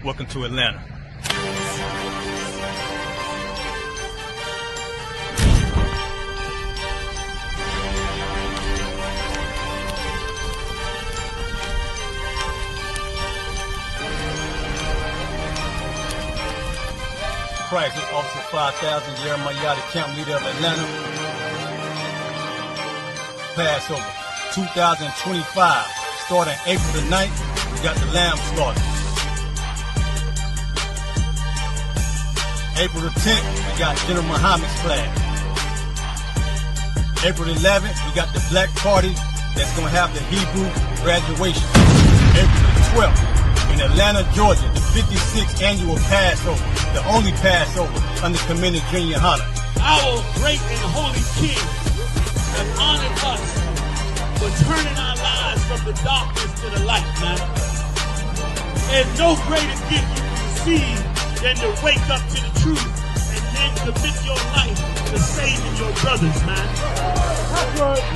Welcome to Atlanta. Christ, this Officer 5000, Jeremiah, the camp leader of Atlanta. Passover 2025, starting April the 9th, we got the lamb slaughter. April the 10th, we got General Muhammad's flag. April the 11th, we got the black party that's going to have the Hebrew graduation. April the 12th, in Atlanta, Georgia, the 56th annual Passover, the only Passover under Commander Junior Hunter. Our great and holy King has honored us for turning our lives from the darkness to the light, man. There's no greater gift you can receive than to wake up to the truth and then commit your life to saving your brothers, man.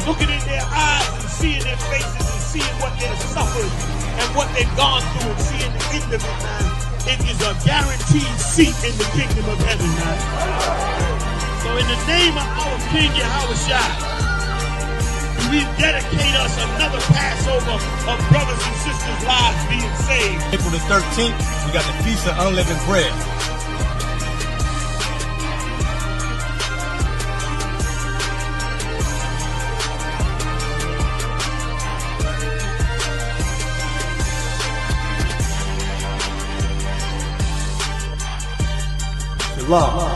Looking in their eyes and seeing their faces and seeing what they've suffered and what they've gone through and seeing the end of it, man. It is a guaranteed seat in the kingdom of heaven, man. So in the name of our King Yahushua, we dedicate us another Passover of brothers and sisters' lives being saved. April the 13th, we got the Feast of Unleavened Bread. Shalom.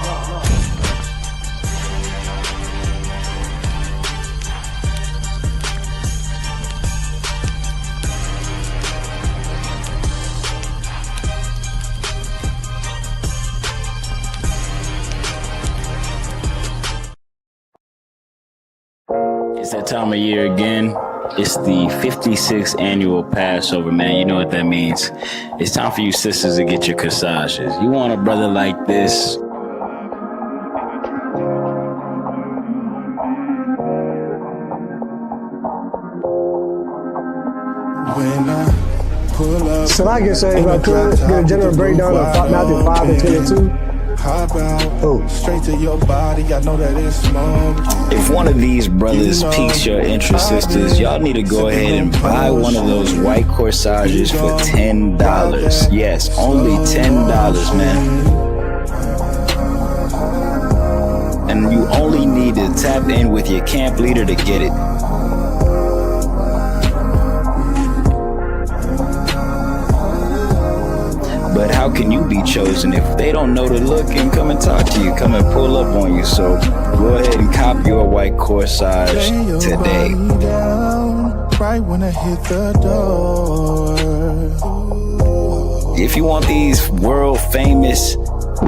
It's that time of year again. It's the 56th annual Passover, man. You know what that means. It's time for you sisters to get your corsages. You want a brother like this? When I pull up, so I can say, if I could, get a general breakdown of Matthew 5 and 22. Hop out, straight to your body, I know that it's smoke. If one of these brothers piques your interest, sisters, y'all need to go ahead and buy one of those white corsages for $10. Yes, only $10, man. And you only need to tap in with your camp leader to get it. But how can you be chosen if they don't know to look and come and talk to you, come and pull up on you? So go ahead and cop your white corsage today. Right when I hit the door. If you want these world famous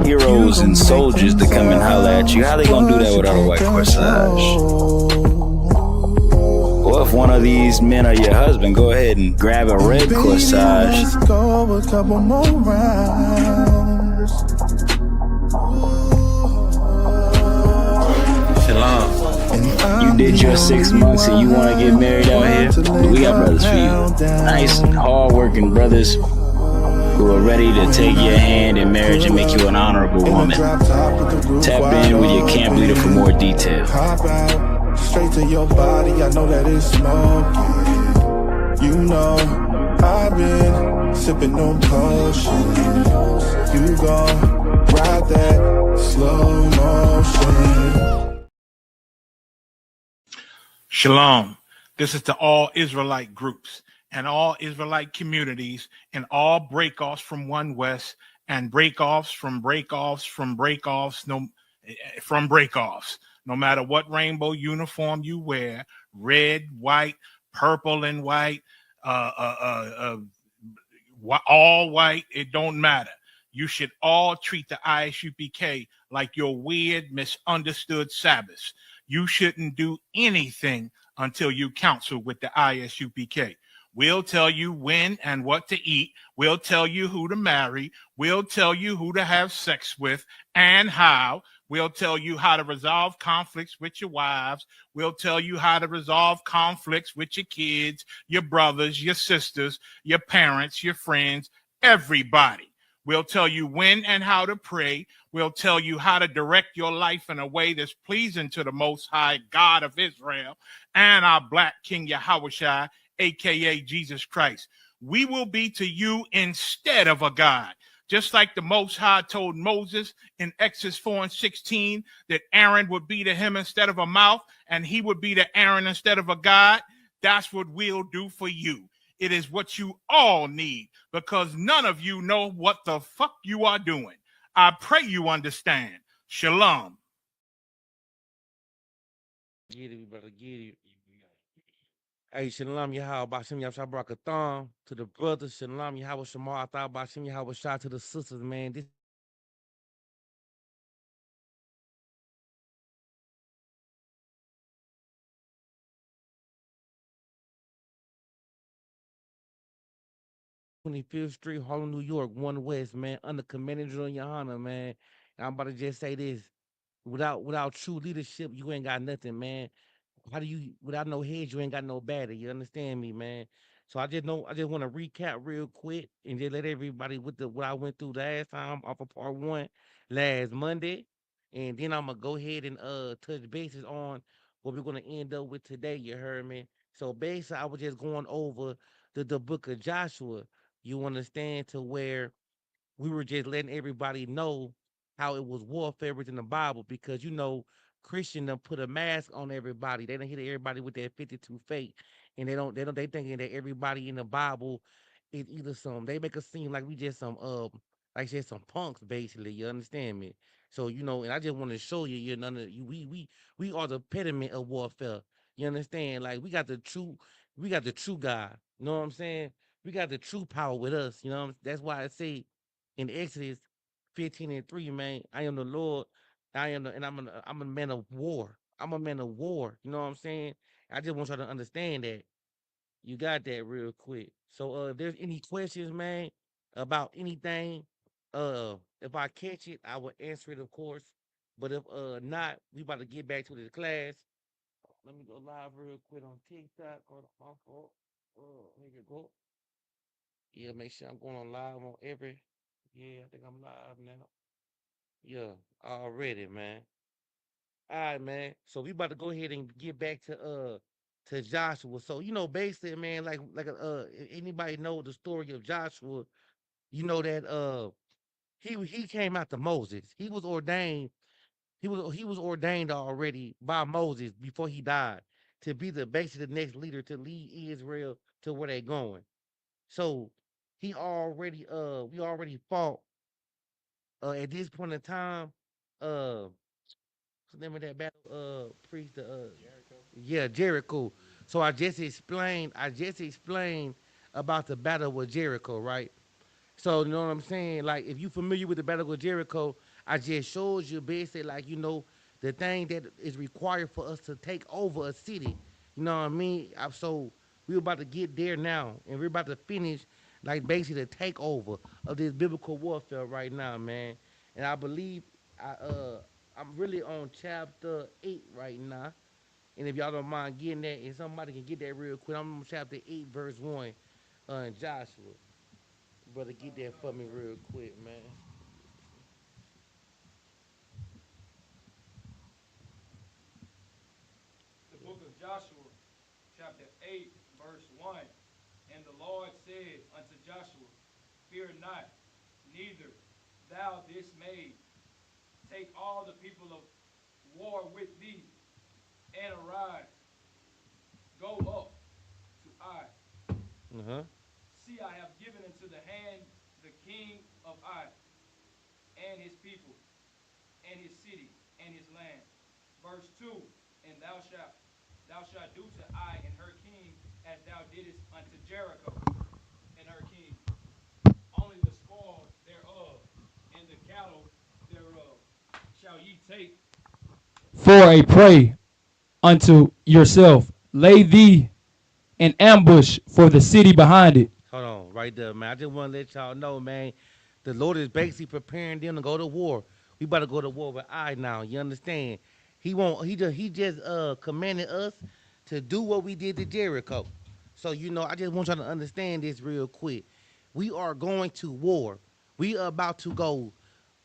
heroes and soldiers to come and holler at you, how they gonna do that without a white corsage? Or if one of these men are your husband, go ahead and grab a red corsage. Let's go a couple more rounds. Shalom. You did your 6 months and you want to get married out here? We got brothers for you. Nice, hard-working brothers who are ready to take your hand in marriage and make you an honorable woman. Tap in with your camp leader for more detail. Straight to your body, I know that it's smoky. You know, I've been sipping on potion. You gon' ride that slow motion. Shalom. This is to all Israelite groups and all Israelite communities and all breakoffs from One West and breakoffs from breakoffs from breakoffs from breakoffs. No matter what rainbow uniform you wear, red, white, purple and white, all white, it don't matter. You should all treat the Isupk like your weird, misunderstood Sabbaths. You shouldn't do anything until you counsel with the Isupk. We'll tell you when and what to eat. We'll tell you who to marry. We'll tell you who to have sex with and how. We'll tell you how to resolve conflicts with your wives. We'll tell you how to resolve conflicts with your kids, your brothers, your sisters, your parents, your friends, everybody. We'll tell you when and how to pray. We'll tell you how to direct your life in a way that's pleasing to the Most High God of Israel and our Black King Yahushua, aka Jesus Christ. We will be to you instead of a God. Just like the Most High told Moses in Exodus 4 and 16 that Aaron would be to him instead of a mouth and he would be to Aaron instead of a God, that's what we'll do for you. It is what you all need because none of you know what the fuck you are doing. I pray you understand. Shalom. Get it, we better get it. Hey, Shalom Yahweh Bashim Yahweh Barakathon to the brothers, Shalom Yahweh Shamar Athar Bashim Yahweh Shah to the sisters, man. This Fifth Street, Harlem, New York, 1 West, man, under Commander General Yohana, man. And I'm about to just say this. Without true leadership, you ain't got nothing, man. How do you without no head, you ain't got no battery. You understand me, man? So I just want to recap real quick and just let everybody with the what I went through last time off of part one last Monday. And then I'm gonna go ahead and touch bases on what we're gonna end up with today, you heard me? So basically I was just going over the book of Joshua. You understand to where we were just letting everybody know how it was warfare within the Bible because Christian done put a mask on everybody. They don't hit everybody with that 52 fate, and they thinking that everybody in the Bible is either some. They make us seem like we just some like just some punks basically. You understand me? So and I just want to show you, we are the pediment of warfare. You understand? Like we got the true God. You know what I'm saying? We got the true power with us. That's why I say in Exodus 15 and 3, man, I am the Lord. And I'm a man of war. I'm a man of war. You know what I'm saying? I just want y'all to understand that. You got that real quick. So if there's any questions, man, about anything, if I catch it, I will answer it, of course. But if not, we about to get back to the class. Let me go live real quick on TikTok. Hold on, my fault. Here you go. Yeah, make sure I'm going on live on every. Yeah, I think I'm live now. Yeah, already, man. All right, man. So we about to go ahead and get back to Joshua. So basically, man, if anybody know the story of Joshua, you know that he came after Moses. He was ordained. He was ordained already by Moses before he died to be basically the next leader to lead Israel to where they going. So we already fought at this point in time. What's the name of that battle? Priest. Yeah, Jericho. So I just explained about the battle with Jericho, right? So you know what I'm saying? Like if you familiar with the Battle of Jericho, I just showed you basically the thing that is required for us to take over a city. You know what I mean? So we're about to get there now, and we're about to finish like basically the takeover of this biblical warfare right now, man. And I believe I uh I'm really on chapter 8 right now. And if y'all don't mind getting that, and somebody can get that real quick, I'm on chapter 8, verse 1 in Joshua. Brother, get that for me real quick, man. The book of Joshua, chapter 8, verse 1. And the Lord said unto Joshua, Fear not, neither thou dismayed. Take all the people of war with thee, and arise, go up to Ai. Uh huh. See, I have given into the hand the king of Ai, and his people, and his city, and his land. Verse 2, and thou shalt do to Ai and her king as thou didst unto Jericho and her king. Only the spoil thereof and the cattle thereof shall ye take for a prey unto yourself. Lay thee an ambush for the city behind it. Hold on, right there, man. I just want to let y'all know, man. The Lord is basically preparing them to go to war. We about to go to war with I now. You understand? He won't. He just commanded us to do what we did to Jericho. So I just want y'all to understand this real quick. We are going to war. We are about to go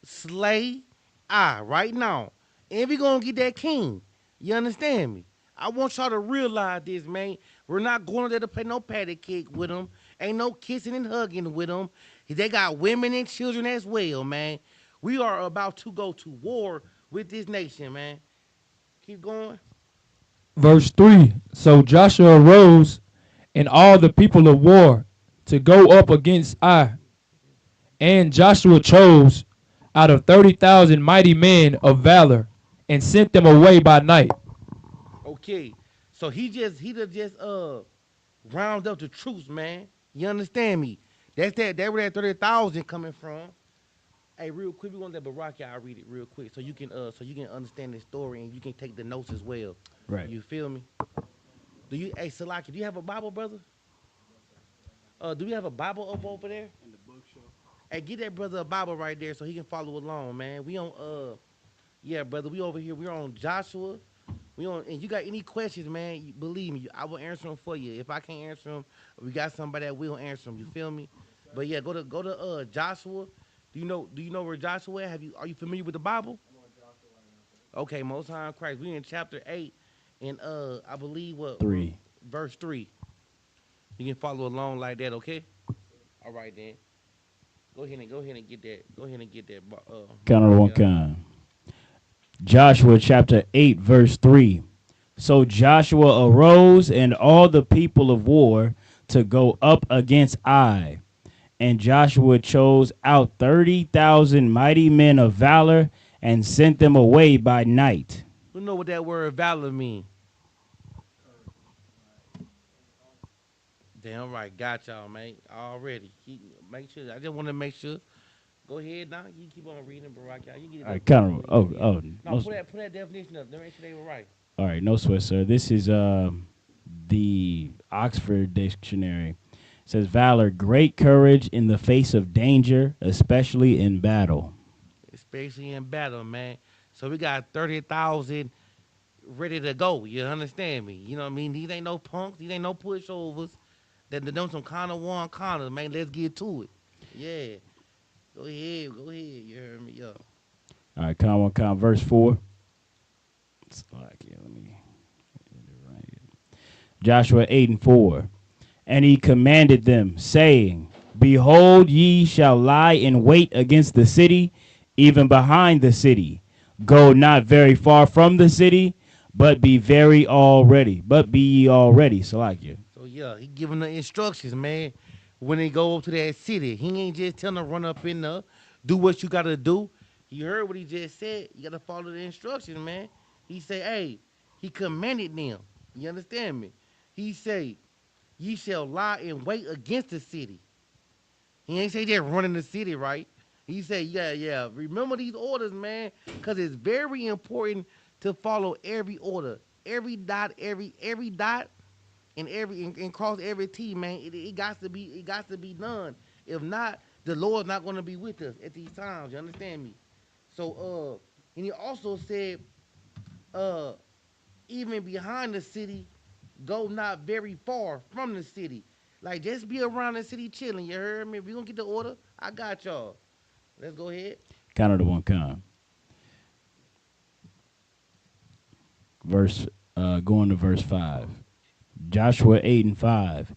slay I right now. And we gonna get that king. You understand me? I want y'all to realize this, man. We're not going there to play no patty cake with them. Ain't no kissing and hugging with them. They got women and children as well, man. We are about to go to war with this nation, man. Keep going. Verse 3. So Joshua arose and all the people of war to go up against Ai. And Joshua chose out of 30,000 mighty men of valor and sent them away by night. Okay. So he just round up the troops, man. You understand me? That where that 30,000 coming from. Hey, real quick, we want that Barack, y'all read it real quick so you can understand the story and you can take the notes as well. Right. You feel me? Hey Salaki, do you have a Bible, brother? Do we have a Bible up over there? In the bookshelf. Hey, get that brother a Bible right there so he can follow along, man. We on yeah, brother, we over here. We're on Joshua. We on, and you got any questions, man? Believe me, I will answer them for you. If I can't answer them, we got somebody that will answer them. You feel me? But yeah, go to Joshua. Do you know where Joshua at? Are you familiar with the Bible? Okay, Most High in Christ. We in chapter 8, and I believe what 3. verse 3. You can follow along like that, okay? All right then. Go ahead and get that. Go ahead and get that. Count on one Yeah. count. Joshua chapter 8, verse 3. So Joshua arose and all the people of war to go up against Ai. And Joshua chose out 30,000 mighty men of valor and sent them away by night. Who know what that word valor mean? Damn right, got y'all, man. Already. Make sure. I just want to make sure. Go ahead now. You keep on reading, Barack. You get it All right, up. count on. Yeah, yeah. No, No, put that definition up. Make sure they were right. all right, no sweat, sir. This is the Oxford Dictionary. It says valor, great courage in the face of danger, especially in battle. Especially in battle, man. So we got 30,000 ready to go. You understand me? You know what I mean? These ain't no punks. These ain't no pushovers. They're doing some kind of one corners, man. Let's get to it. Yeah. Go ahead. Go ahead. You heard me? Yeah. All right, count one, count verse 4. Let me get it right here. Joshua 8 and 4. And he commanded them, saying, Behold, ye shall lie in wait against the city, even behind the city. Go not very far from the city, but be very already. But be ye already. Salakia. So yeah, he giving the instructions, man. When they go to that city, he ain't just telling them run up in there, do what you gotta do. You heard what he just said. You gotta follow the instructions, man. He say, hey, he commanded them. You understand me? He say, ye shall lie in wait against the city. He ain't say just running the city, right? He said, yeah, yeah. Remember these orders, man, because it's very important to follow every order, every dot, and cross every T, man. It got to be done. If not, the Lord's not going to be with us at these times. You understand me? So, and he also said, uh, even behind the city, go not very far from the city. Like just be around the city chilling. You heard me? If we gonna get the order, I got y'all. Let's go ahead. Count of the one count. Going to verse 5. Joshua 8 and 5.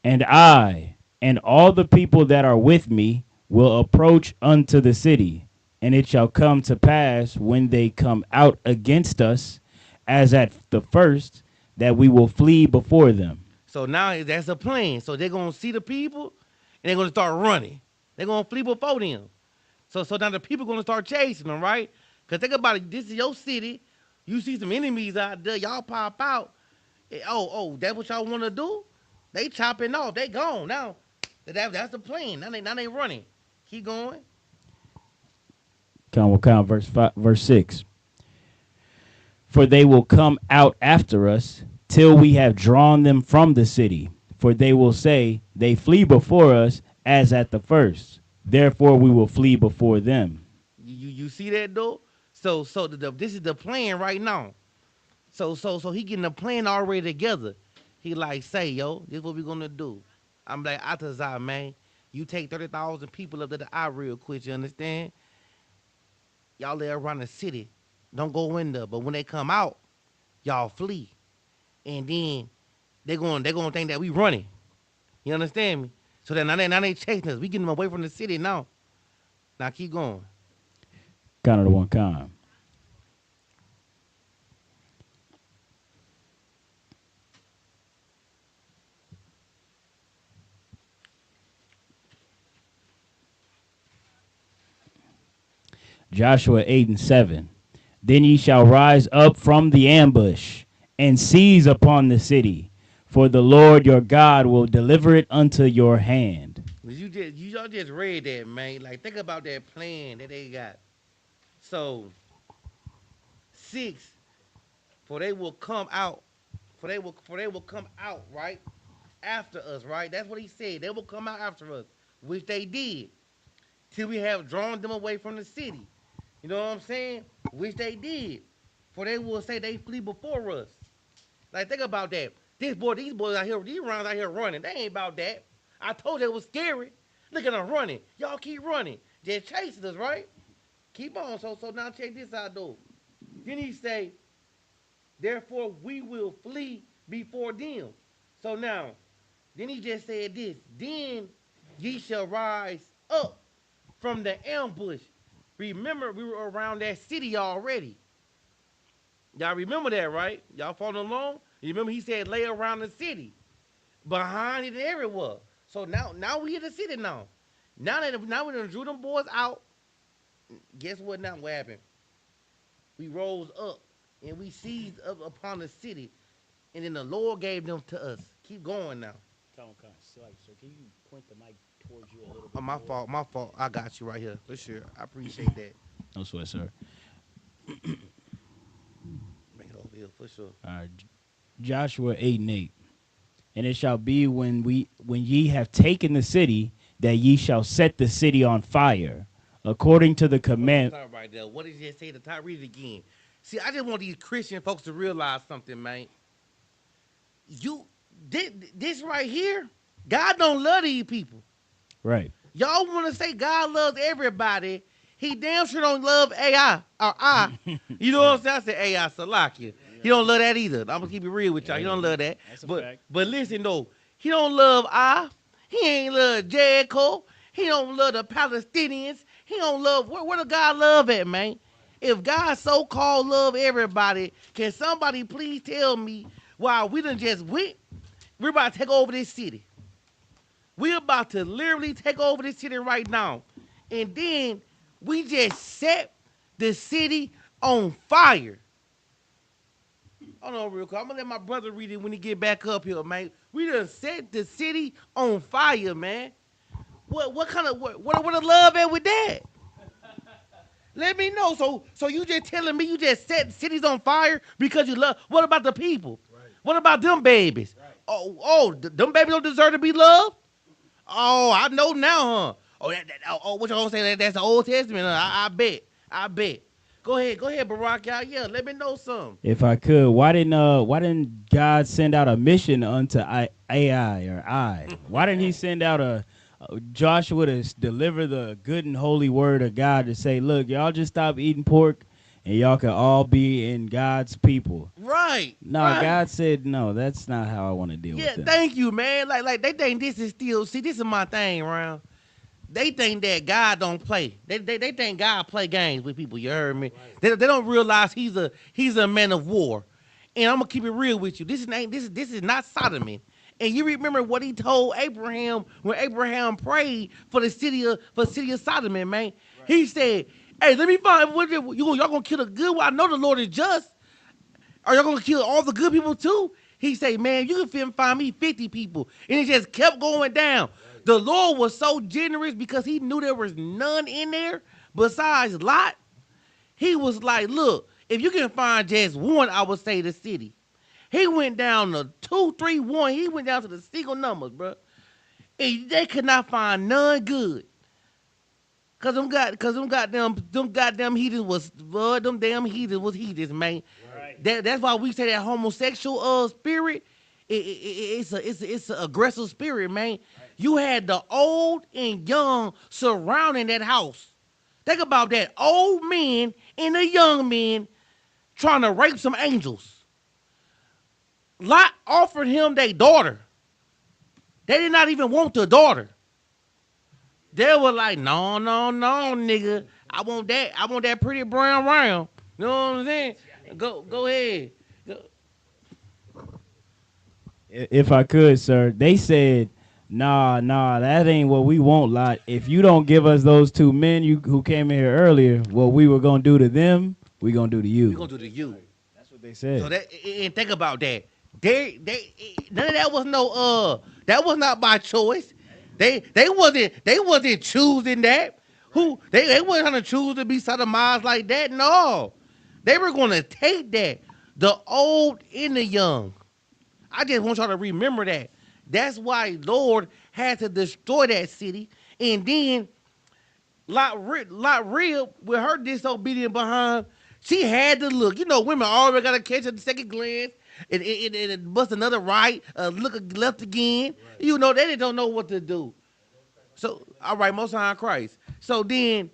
And I and all the people that are with me will approach unto the city, and it shall come to pass when they come out against us, as at the first, that we will flee before them. So now that's a plan. So they're gonna see the people and they're gonna start running. They're gonna flee before them. So now the people gonna start chasing them, right? Cause think about it, this is your city. You see some enemies out there, y'all pop out. Oh, that's what y'all wanna do? They chopping off, they gone. Now that's the plan. Now they running. Keep going. Count verse 6. For they will come out after us till we have drawn them from the city. For they will say, they flee before us as at the first. Therefore we will flee before them. You see that though? So this is the plan right now. So he getting the plan already together. He like say, yo, this is what we gonna do. I'm like, Atazar, man. You take 30,000 people up to the eye real quick. You understand? Y'all lay around the city. Don't go in there. But when they come out, y'all flee. And then they gonna think that we running. You understand me? So then now they chasing us. We getting them away from the city now. Now keep going. Count of the one kind. Joshua 8 and 7. Then ye shall rise up from the ambush and seize upon the city, for the Lord your God will deliver it unto your hand. Y'all just read that, man. Like think about that plan that they got. So 6, for they will come out, for they will come out, right? After us, right? That's what he said. They will come out after us, which they did, till we have drawn them away from the city. You know what I'm saying? Which they did. For they will say they flee before us. Like think about that. These boys out here, these rounds out here running. They ain't about that. I told you it was scary. Look at them running. Y'all keep running. Just chasing us, right? Keep on. So now check this out though. Then he say, therefore we will flee before them. So now, then he just said this. Then ye shall rise up from the ambush. Remember, we were around that city already. Y'all remember that, right? Y'all following along? You remember he said lay around the city. Behind it and everywhere. So now we in the city now. Now we done drew them boys out. Guess what now? What happened? We rose up and we seized up upon the city. And then the Lord gave them to us. Keep going now. Tom, so can you point the mic towards you a little bit? Oh, my fault. I got you right here. For sure. I appreciate that. No sweat, sir. Bring it over here, for sure. All right. Joshua 8 and 8. And it shall be when ye have taken the city, that ye shall set the city on fire, according to the command. Right there. What did you say? The top, read it again. See, I just want these Christian folks to realize something, man. This right here, God don't love these people. Right. Y'all want to say God loves everybody. He damn sure don't love AI or I. You know what I'm saying? I said AI, Salakia. He don't love that either. I'm gonna keep it real with y'all. He don't love that. That's a fact. But listen though, he don't love I. He ain't love Jericho. He don't love the Palestinians. He don't love where does God love at, man? If God so-called love everybody, can somebody please tell me why we done just went? We're about to take over this city. We're about to literally take over this city right now. And then we just set the city on fire. Hold on real quick. I'm going to let my brother read it when he get back up here, man. We done set the city on fire, man. What kind of, what the love at with that? Let me know. So you just telling me you just set cities on fire because you love. What about the people? Right. What about them babies? Right. Them babies don't deserve to be loved? Oh, I know now, huh? What you gonna say? That's the Old Testament, huh? I bet. Go ahead, Barack. Yeah, let me know something. If I could, why didn't God send out a mission unto AI or I? Why didn't he send out a Joshua to deliver the good and holy word of God to say, look, y'all just stop eating pork and y'all can all be in God's people. Right. No, right. God said, no, that's not how I want to deal with it. Yeah, thank you, man. Like they think this is still, see, this is my thing, Round. They think that God don't play. They think God play games with people, you heard me? Right. They don't realize he's a man of war. And I'm gonna keep it real with you. This is not sodomy. And you remember what he told Abraham when Abraham prayed for the city of Sodom, man. Right. He said, hey, let me find y'all gonna kill the good one. I know the Lord is just. Are y'all gonna kill all the good people too? He said, man, you can find me 50 people. And it just kept going down. Right. The Lord was so generous because he knew there was none in there besides Lot. He was like, look, if you can find just one, I would say the city. He went down to 2, 3, 1. He went down to the single numbers, bro. And they could not find none good. Cause them goddamn heathens was, them damn heathens was heathens, man. Right. That's why we say that homosexual spirit it's an aggressive spirit, man. You had the old and young surrounding that house. Think about that. Old men and the young men trying to rape some angels. Lot offered him their daughter. They did not even want the daughter. They were like, no, no, no, nigga. I want that. I want that pretty brown round. You know what I'm saying? Go ahead. If I could, sir, they said, nah, that ain't what we want, Lot. If you don't give us those two men who came in here earlier, what we were gonna do to them, we gonna do to you. We gonna do to you. That's what they said. So that and think about that. They none of that was no that was not by choice. They wasn't choosing that. Who they wasn't trying to choose to be sodomized like that. No, they were gonna take that. The old and the young. I just want y'all to remember that. That's why Lord had to destroy that city, and then Lot Real with her disobedient behind. She had to look. You know, women already got to catch at the second glance and bust another right, look left again. Right. You know, they don't know what to do. So, all right, Most High Christ. So then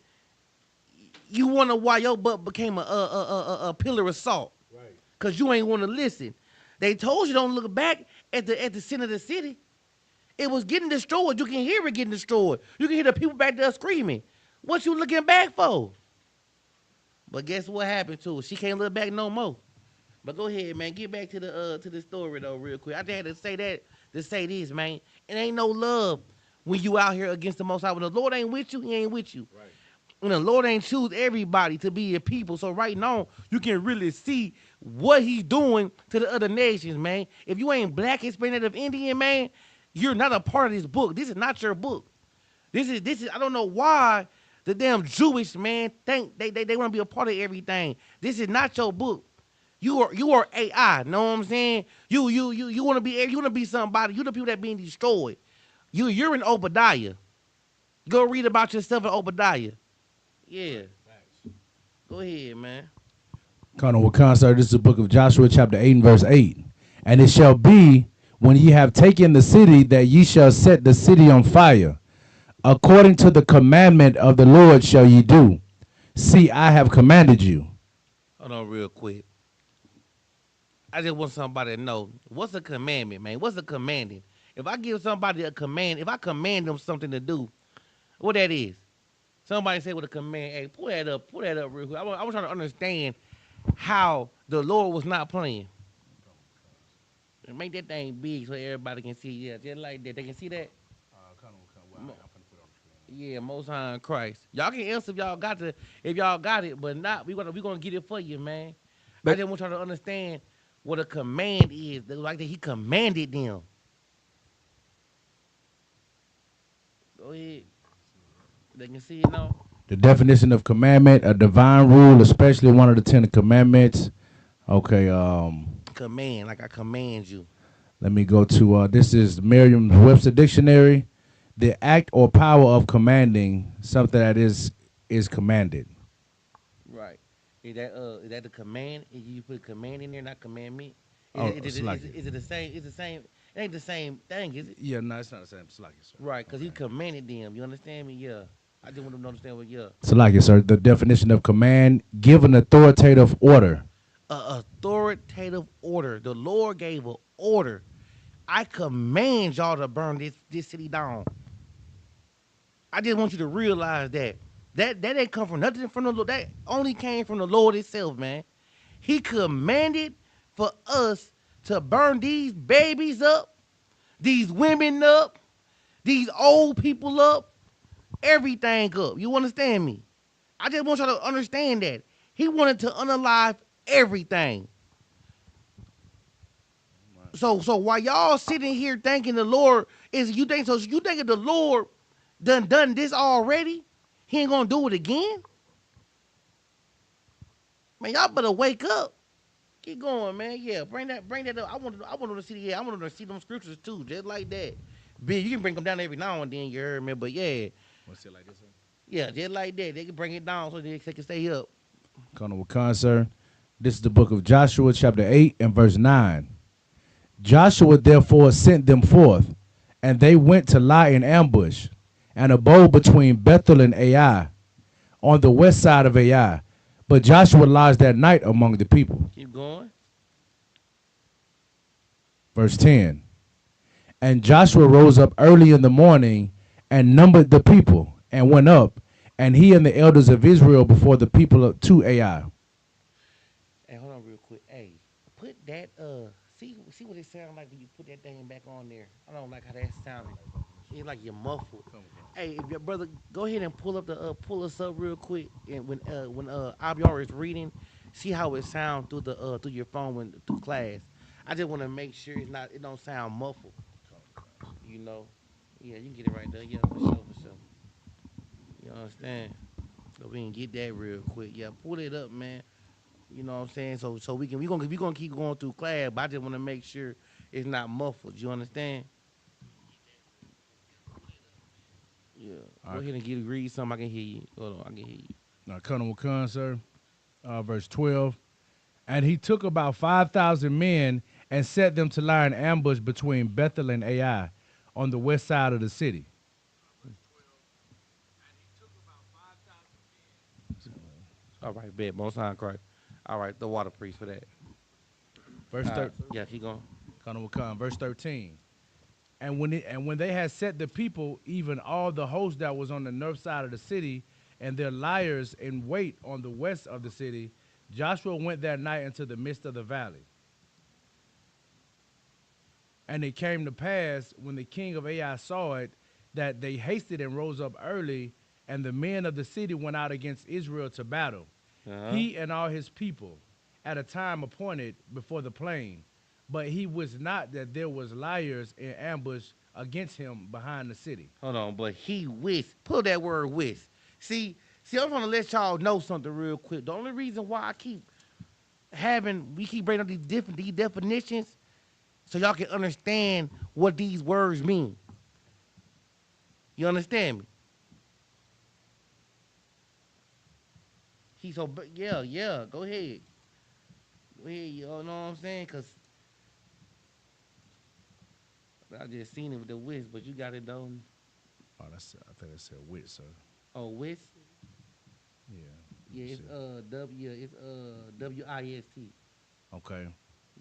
you wonder why your butt became a pillar of salt. Right. Because you ain't want to listen. They told you don't look back at the center of the city. It was getting destroyed. You can hear it getting destroyed. You can hear the people back there screaming. What you looking back for? But guess what happened to her? She can't look back no more. But go ahead, man. Get back to the story though, real quick. I just had to say that to say this, man. It ain't no love when you out here against the Most High. When the Lord ain't with you, He ain't with you. Right. When the Lord ain't choose everybody to be your people. So right now, you can really see what He's doing to the other nations, man. If you ain't black, Hispanic, of Indian, man, you're not a part of this book. This is not your book. This is. I don't know why the damn Jewish man think they want to be a part of everything. This is not your book. You are AI. Know what I'm saying? You want to be somebody. You the people that being destroyed. You're in Obadiah. Go read about yourself in Obadiah. Yeah. Go ahead, man. Colonel Wakon, this is the book of Joshua, chapter 8 and verse 8. And it shall be when ye have taken the city that ye shall set the city on fire. According to the commandment of the Lord shall ye do. See, I have commanded you. Hold on real quick. I just want somebody to know, what's a commandment, man? What's a commanding? If I give somebody a command, if I command them something to do, what that is? Somebody say with a command, hey, pull that up real quick. I was trying to understand how the Lord was not playing. Make that thing big so everybody can see. Yeah, just like that. They can see that? Yeah, Most High in Christ. Y'all can answer if y'all got it, but not. We gonna get it for you, man. I just want y'all to understand what a command is. Like that He commanded them. Go ahead. They can see it now. The definition of commandment, a divine rule, especially one of the 10 commandments. Okay. Command, like I command you. Let me go to this is Merriam-Webster Dictionary. The act or power of commanding something that is commanded. Right. Is that the command? You put command in there, not commandment? Is it the same? It's the same. It ain't the same thing, is it? Yeah, no, it's not the same. It's like it, sir. Right, because He commanded them. You understand me? Yeah. I just want them to understand what, yeah. It's like it, sir. The definition of command, give an authoritative order. Authoritative order. The Lord gave an order. I command y'all to burn this city down. I just want you to realize that didn't come from nothing from the Lord. That only came from the Lord Himself, man. He commanded for us to burn these babies up, these women up, these old people up, everything up. You understand me? I just want y'all to understand that. He wanted to unalive everything. So while y'all sitting here thinking the Lord you think the Lord done this already? He ain't gonna do it again? Man, y'all better wake up. Keep going, man. Yeah, bring that up. I want them to see. Yeah, I want them to see them scriptures too, just like that. Big, you can bring them down every now and then. You heard me, but yeah. Want to say it like this, sir? Yeah, just like that. They can bring it down so they can stay up. Colonel Wakon, sir. This is the book of Joshua, chapter 8 and verse 9. Joshua therefore sent them forth, and they went to lie in ambush, and abode between Bethel and Ai, on the west side of Ai. But Joshua lodged that night among the people. Keep going. Verse 10. And Joshua rose up early in the morning and numbered the people, and went up, and he and the elders of Israel before the people to Ai. Hey, hold on real quick. Hey, put that see what it sounds like when you put that thing back on there. I don't like how that sounded. It's like you're muffled. Hey, if your brother, go ahead and pull us up real quick. And when Abiar is reading, see how it sounds through your phone through class. I just want to make sure it don't sound muffled. You know, yeah, you can get it right there. Yeah, for sure, for sure. You understand? So we can get that real quick. Yeah, pull it up, man. You know what I'm saying? So we gonna keep going through class, but I just want to make sure it's not muffled. You understand? Yeah. Go ahead and read something. I can hear you. Hold on, I can hear you. Now, Colonel Wakan, sir, verse 12. And he took about 5,000 men and set them to lie in ambush between Bethel and Ai on the west side of the city. All right, bet. Most time correct. All right, the water priest for that. Verse 13. Yeah, keep going. Colonel Wakan, verse 13. And when they had set the people, even all the host that was on the north side of the city, and their liars in wait on the west of the city, Joshua went that night into the midst of the valley. And it came to pass, when the king of Ai saw it, that they hasted and rose up early, and the men of the city went out against Israel to battle, he and all his people, at a time appointed before the plain. But he was not that there was liars in ambush against him behind the city. Hold on, but he with. Pull that word with. See, I'm trying to let y'all know something real quick. The only reason why we keep bringing up these definitions, so y'all can understand what these words mean. You understand me? Yeah, go ahead. Go ahead, you know what I'm saying? Because I just seen it with the whiz, but you got it though. Oh, I think it said wit, sir. Oh, whiz? Yeah. Yeah, it's W-I-S-T. Okay.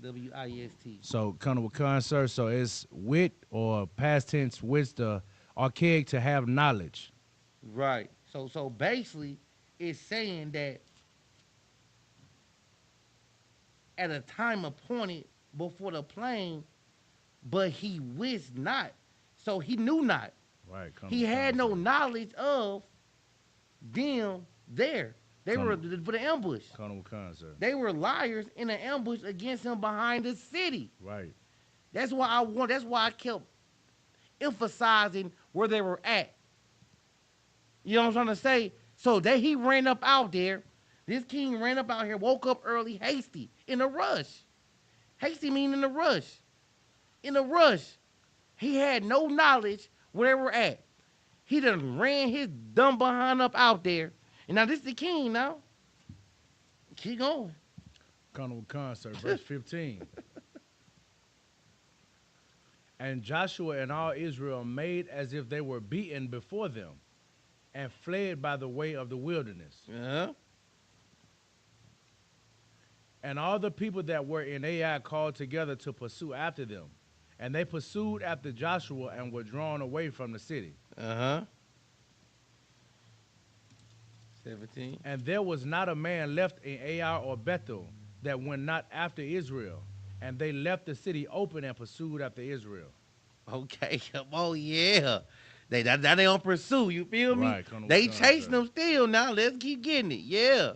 W-I-S-T. So, Colonel Wakan, sir, so it's wit or past tense, wit's the archaic to have knowledge. Right. So basically, it's saying that at a time appointed before the plain, but he wist not. So he knew not. Right. He had no knowledge of them there. They were for the ambush. Colonel Wakan, sir. They were liars in an ambush against him behind the city. Right. That's why I kept emphasizing where they were at. You know what I'm trying to say? So he ran up out there. This king ran up out here, woke up early, hasty, in a rush. Hasty meaning in a rush. In a rush. He had no knowledge where they were at. He done ran his dumb behind up out there. And now this is the king now. Keep going. Colonel Wakan, sir, verse 15. And Joshua and all Israel made as if they were beaten before them, and fled by the way of the wilderness. Uh-huh. And all the people that were in Ai called together to pursue after them. And they pursued after Joshua and were drawn away from the city. Uh-huh. 17. And there was not a man left in Ai or Bethel that went not after Israel. And they left the city open and pursued after Israel. Okay. Oh, yeah. They on pursue, you feel me? Right, they chasing them still now. Let's keep getting it. Yeah.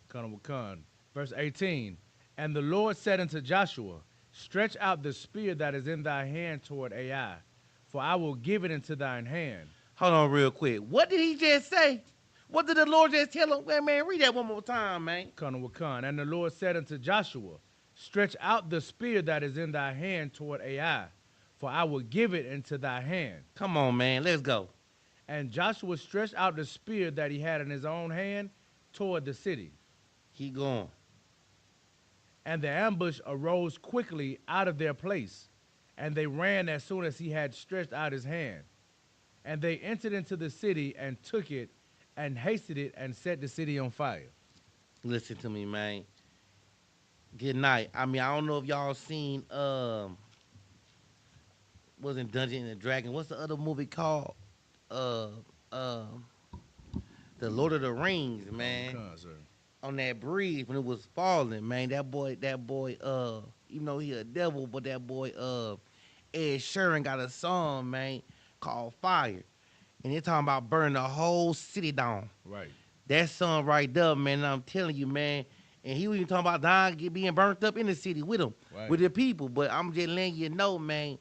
Colonel Wakan. Verse 18. And the Lord said unto Joshua, stretch out the spear that is in thy hand toward Ai, for I will give it into thine hand. Hold on real quick. What did he just say? What did the Lord just tell him? Man, read that one more time, man. Colonel Wakan. And the Lord said unto Joshua, stretch out the spear that is in thy hand toward Ai, for I will give it into thy hand. Come on, man. Let's go. And Joshua stretched out the spear that he had in his own hand toward the city. Keep going. And the ambush arose quickly out of their place, and they ran as soon as he had stretched out his hand. And they entered into the city and took it, and hasted it, and set the city on fire. Listen to me, man. Good night. I mean, I don't know if y'all seen wasn't Dungeon and Dragon. What's the other movie called? Uh um The Lord of the Rings, man. On that bridge when it was falling, man. That boy, even though he a devil, but that boy, Ed Sheeran got a song, man, called Fire. And they're talking about burning the whole city down. Right. That song right there, man, I'm telling you, man. And he was even talking about dying, being burnt up in the city with them, Right. with the people. But I'm just letting you know, man,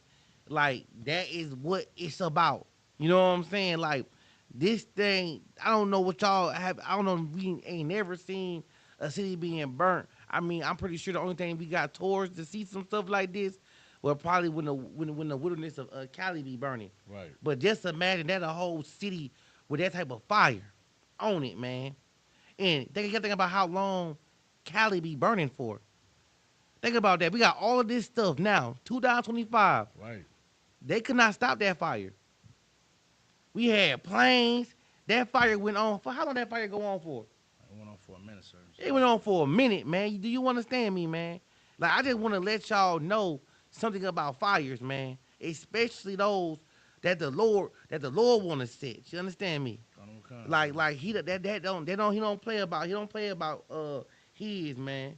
like, that is what it's about. You know what I'm saying? Like, this thing, I don't know what y'all have. I don't know. We ain't never seen a city being burnt. I mean, I'm pretty sure the only thing we got tours to see some stuff like this, well, probably when the wilderness of Cali be burning. Right. But just imagine that a whole city with that type of fire on it, man. And you gotta think about how long Cali be burning for. Think about that. We got all of this stuff now, 2025. Right. They could not stop that fire. We had planes. That fire went on for how long? That fire go on for? It went on for a minute, sir. It went on for a minute, man. Do you understand me, man? Like, I just want to let y'all know something about fires, man. Especially those that the Lord want to set. You understand me? Like he don't play about his, man.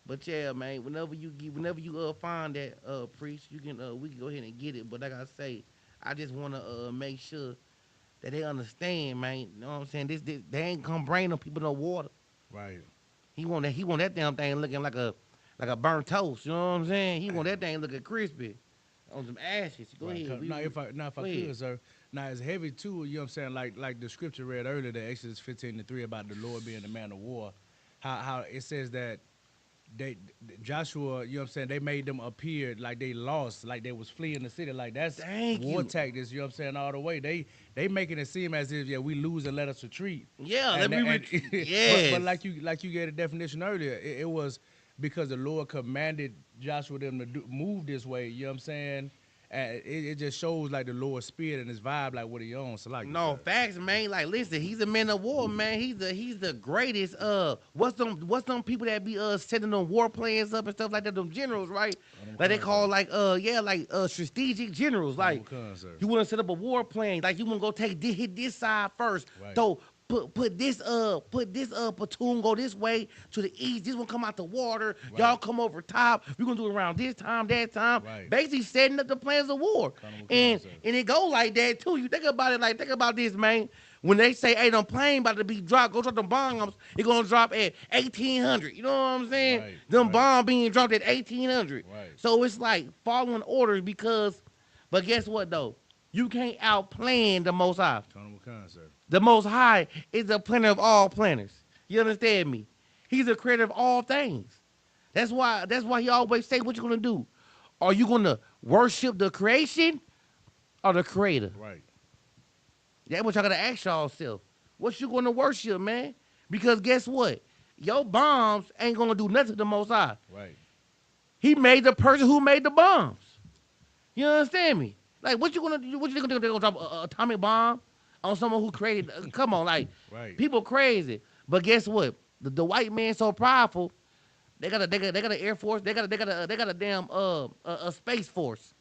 But yeah, man. Whenever you find that priest, you can we can go ahead and get it. But like I say, I just want to make sure that they understand, man. You know what I'm saying? This they ain't come bring them people no water. Right. He want that damn thing looking like a burnt toast. You know what I'm saying? He want that thing looking crispy on some ashes. Go Right. ahead. If I could, sir. Now it's heavy too. You know what I'm saying? Like the scripture read earlier, the Exodus 15:3 about the Lord being the man of war. How it says that Joshua, you know what I'm saying, they made them appear like they lost, like they was fleeing the city. Like that's war tactics, you know what I'm saying, all the way. They making it seem as if we lose and let us retreat. Yeah, yes. But like you gave a definition earlier, it was because the Lord commanded Joshua them to move this way, you know what I'm saying? And it just shows like the Lord's spirit and his vibe, like what he owns. So like, no facts, man. Like, listen, he's a man of war, man. He's the greatest. What's them people that be setting them war plans up and stuff like that? Them generals, right? Like they call strategic generals. Like, you want to set up a war plan? Like, you want to go hit this side first. Right. So put this platoon go this way to the east. This one come out the water. Right. Y'all come over top. We're gonna do it around this time, that time. Right. Basically setting up the plans of war. And it go like that too. You think about it, like, think about this, man. When they say, hey, them plane about to be dropped, go drop them bombs, it's gonna drop at 1800. You know what I'm saying? Right. Them bombs being dropped at 1800. Right. So it's like following orders but guess what though? You can't outplan the Most High. The Most High is the planner of all planners. You understand me? He's the creator of all things. That's why he always say, what you gonna do? Are you gonna worship the creation or the creator? Right. That's what y'all gotta ask yourself. What you gonna worship, man? Because guess what? Your bombs ain't gonna do nothing to the Most High. Right. He made the person who made the bombs. You understand me? Like, what you gonna do? What you gonna do? They're gonna drop an atomic bomb on someone who created? Come on, like, right. People crazy. But guess what? The white man so prideful. They got an Air Force. They got a damn a Space Force.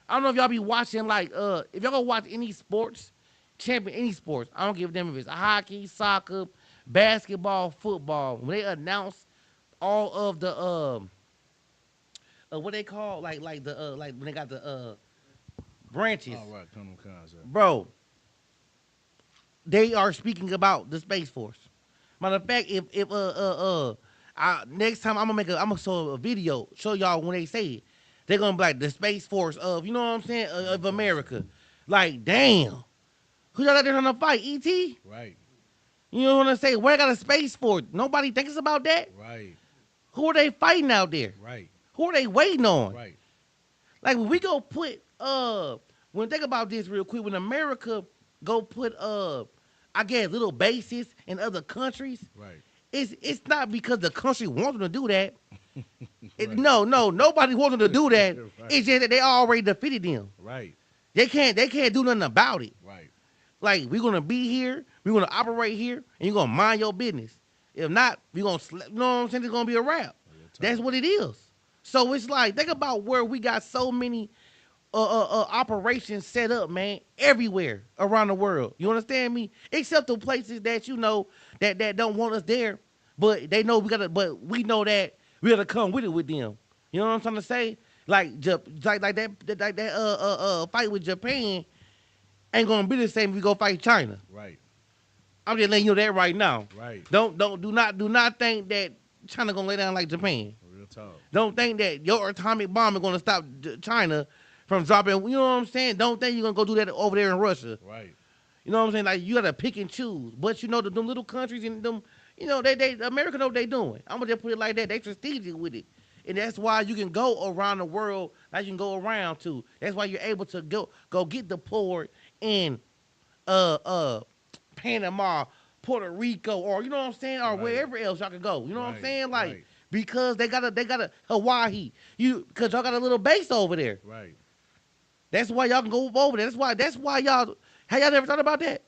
I don't know if y'all be watching, like, if y'all go watch any sports, any sports. I don't give a damn if it's hockey, soccer, basketball, football. When they announce all of the what they call like when they got the branches. Oh, right. Bro, they are speaking about the Space Force. Matter of fact, if next time I'm gonna show a video, show y'all when they say it. They're gonna be like the Space Force of, you know what I'm saying, of America. Like, damn. Who y'all out there trying to fight? E.T.? Right. You know what I'm saying? Where I got a Space Force? Nobody thinks about that? Right. Who are they fighting out there? Right. Who are they waiting on? Right. Like, when we go put, when think about this real quick, when America go put, I guess, little bases in other countries, right. It's not because the country wants them to do that. No, nobody wanted to do that. Right. It's just that they already defeated them. Right. They can't do nothing about it. Right. Like, we're gonna be here, we're gonna operate here, and you're gonna mind your business. If not, we're gonna you know what I'm saying? It's gonna be a wrap. That's what it is. So it's like, think about where we got so many operations set up, man, everywhere around the world. You understand me? Except the places that you know that don't want us there, but they know we gotta. But we know that we gotta come with it with them. You know what I'm trying to say? Like, like that fight with Japan ain't gonna be the same if we go fight China. Right. I'm just letting you know that right now. Right. Do not think that China gonna lay down like Japan. Real talk. Don't think that your atomic bomb is gonna stop China from dropping. You know what I'm saying? Don't think you're gonna go do that over there in Russia. Right. You know what I'm saying? Like, you gotta pick and choose. But you know them little countries and them, you know, they America know what they doing. I'm gonna just put it like that. They strategic with it. And that's why you can go around the world like you can go around to. That's why you're able to go get deployed in Panama, Puerto Rico, or you know what I'm saying, or wherever else y'all can go. You know what I'm saying? Like, because they got a Hawaii. Cause y'all got a little base over there. Right. That's why y'all can go over there. That's why y'all. Have y'all ever thought about that?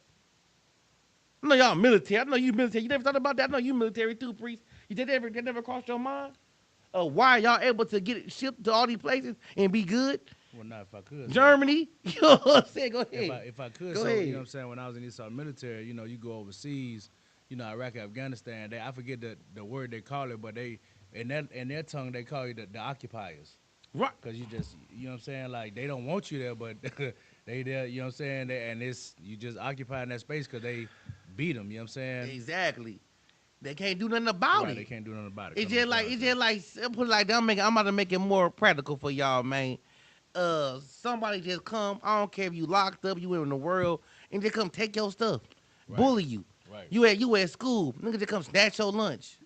I know y'all military. I know you military. You never thought about that? I know you military too, priest. That never crossed your mind? Why y'all able to get it shipped to all these places and be good? Well, not if I could. Germany, you know what I'm saying? Go ahead. If I could, Go so ahead. you know what I'm saying. When I was in the Eastern military, you know, you go overseas, you know, Iraq, Afghanistan. I forget the word they call it, but they in their tongue they call you the occupiers. Right. Because you know what I'm saying, like, they don't want you there, but they there, you know what I'm saying, and it's, you just occupying that space because they beat them, you know what I'm saying? Exactly. They can't do nothing about it. They can't do nothing about it. It's just like, put it like that. I'm about to make it more practical for y'all, man. Somebody just come. I don't care if you locked up, you in the world, and they come take your stuff, bully you. Right. You at school, nigga just come snatch your lunch.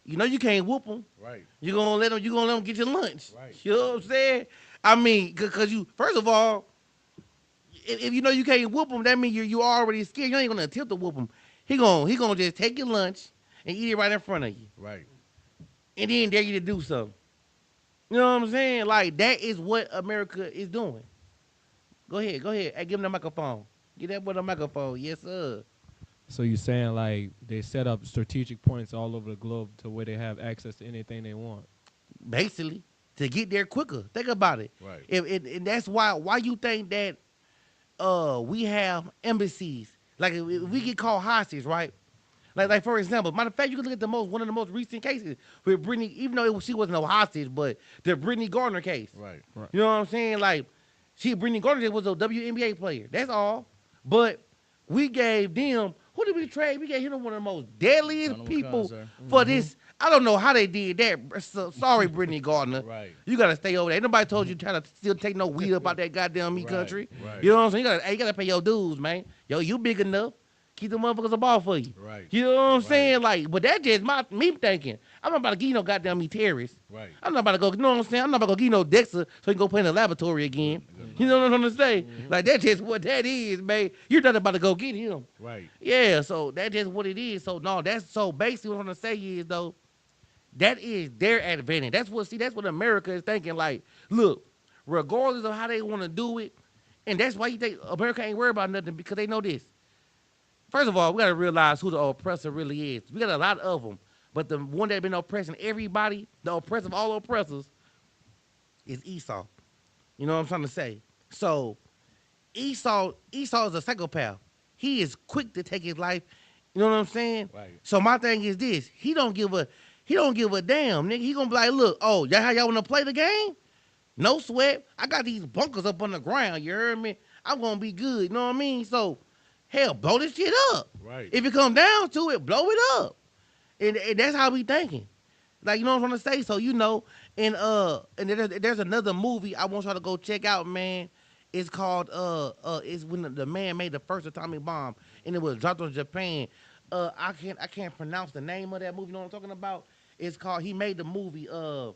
You know you can't whoop them. Right. You gonna let them get your lunch. Right. You know what I'm saying? I mean, cause you, first of all, if you know you can't whoop them, that means you already scared. You ain't gonna attempt to whoop them. He gonna just take your lunch and eat it right in front of you. Right. And then dare you to do something. You know what I'm saying? Like, that is what America is doing. Go ahead. Hey, give him the microphone. Get that boy the microphone. Yes, sir. So you're saying, like, they set up strategic points all over the globe to where they have access to anything they want. Basically, to get there quicker. Think about it. Right. And that's why you think that we have embassies. Like, if we get called hostage, right? Like for example, matter of fact, you can look at one of the most recent cases with Brittany, even though she wasn't no hostage, but the Brittany Gardner case. Right. You know what I'm saying? Like, Brittany Gardner was a WNBA player. That's all. But we gave them, who did we trade? We gave him one of the most deadliest people for this. I don't know how they did that. So, sorry, Brittany Gardner. Right. You gotta stay over there. Ain't nobody told you to try to still take no weed up out that goddamn meat country. Right. You know what I'm saying? You gotta pay your dues, man. Yo, you big enough. Keep the motherfuckers a ball for you. Right. You know what I'm saying? Like, but that just me thinking. I'm not about to give you no goddamn me terrorists. Right. I'm not about to go, you know what I'm saying? I'm not about to go give you no Dexter so you can go play in the laboratory again. You know what I'm trying to say? Like, that's just what that is, man. You're not about to go get him. Right. Yeah, so that's just what it is. So, no, so basically what I'm trying to say is, though, that is their advantage. That's what America is thinking. Like, look, regardless of how they want to do it, and that's why you think America ain't worried about nothing, because they know this. First of all, we got to realize who the oppressor really is. We got a lot of them, but the one that been oppressing everybody, the oppressor of all oppressors, is Esau. You know what I'm trying to say? So Esau is a psychopath. He is quick to take his life. You know what I'm saying? Right. So my thing is this: he don't give a damn, nigga. He gonna be like, look, oh, y'all, how y'all wanna play the game? No sweat. I got these bunkers up on the ground. You heard me? I'm gonna be good. You know what I mean? So, hell, blow this shit up. Right. If it come down to it, blow it up. And that's how we thinking. Like, you know what I'm trying to say? So, you know, and there's another movie I want y'all to go check out, man. It's called it's when the man made the first atomic bomb and it was dropped on Japan. I can't pronounce the name of that movie. You know what I'm talking about? It's called, he made the movie pull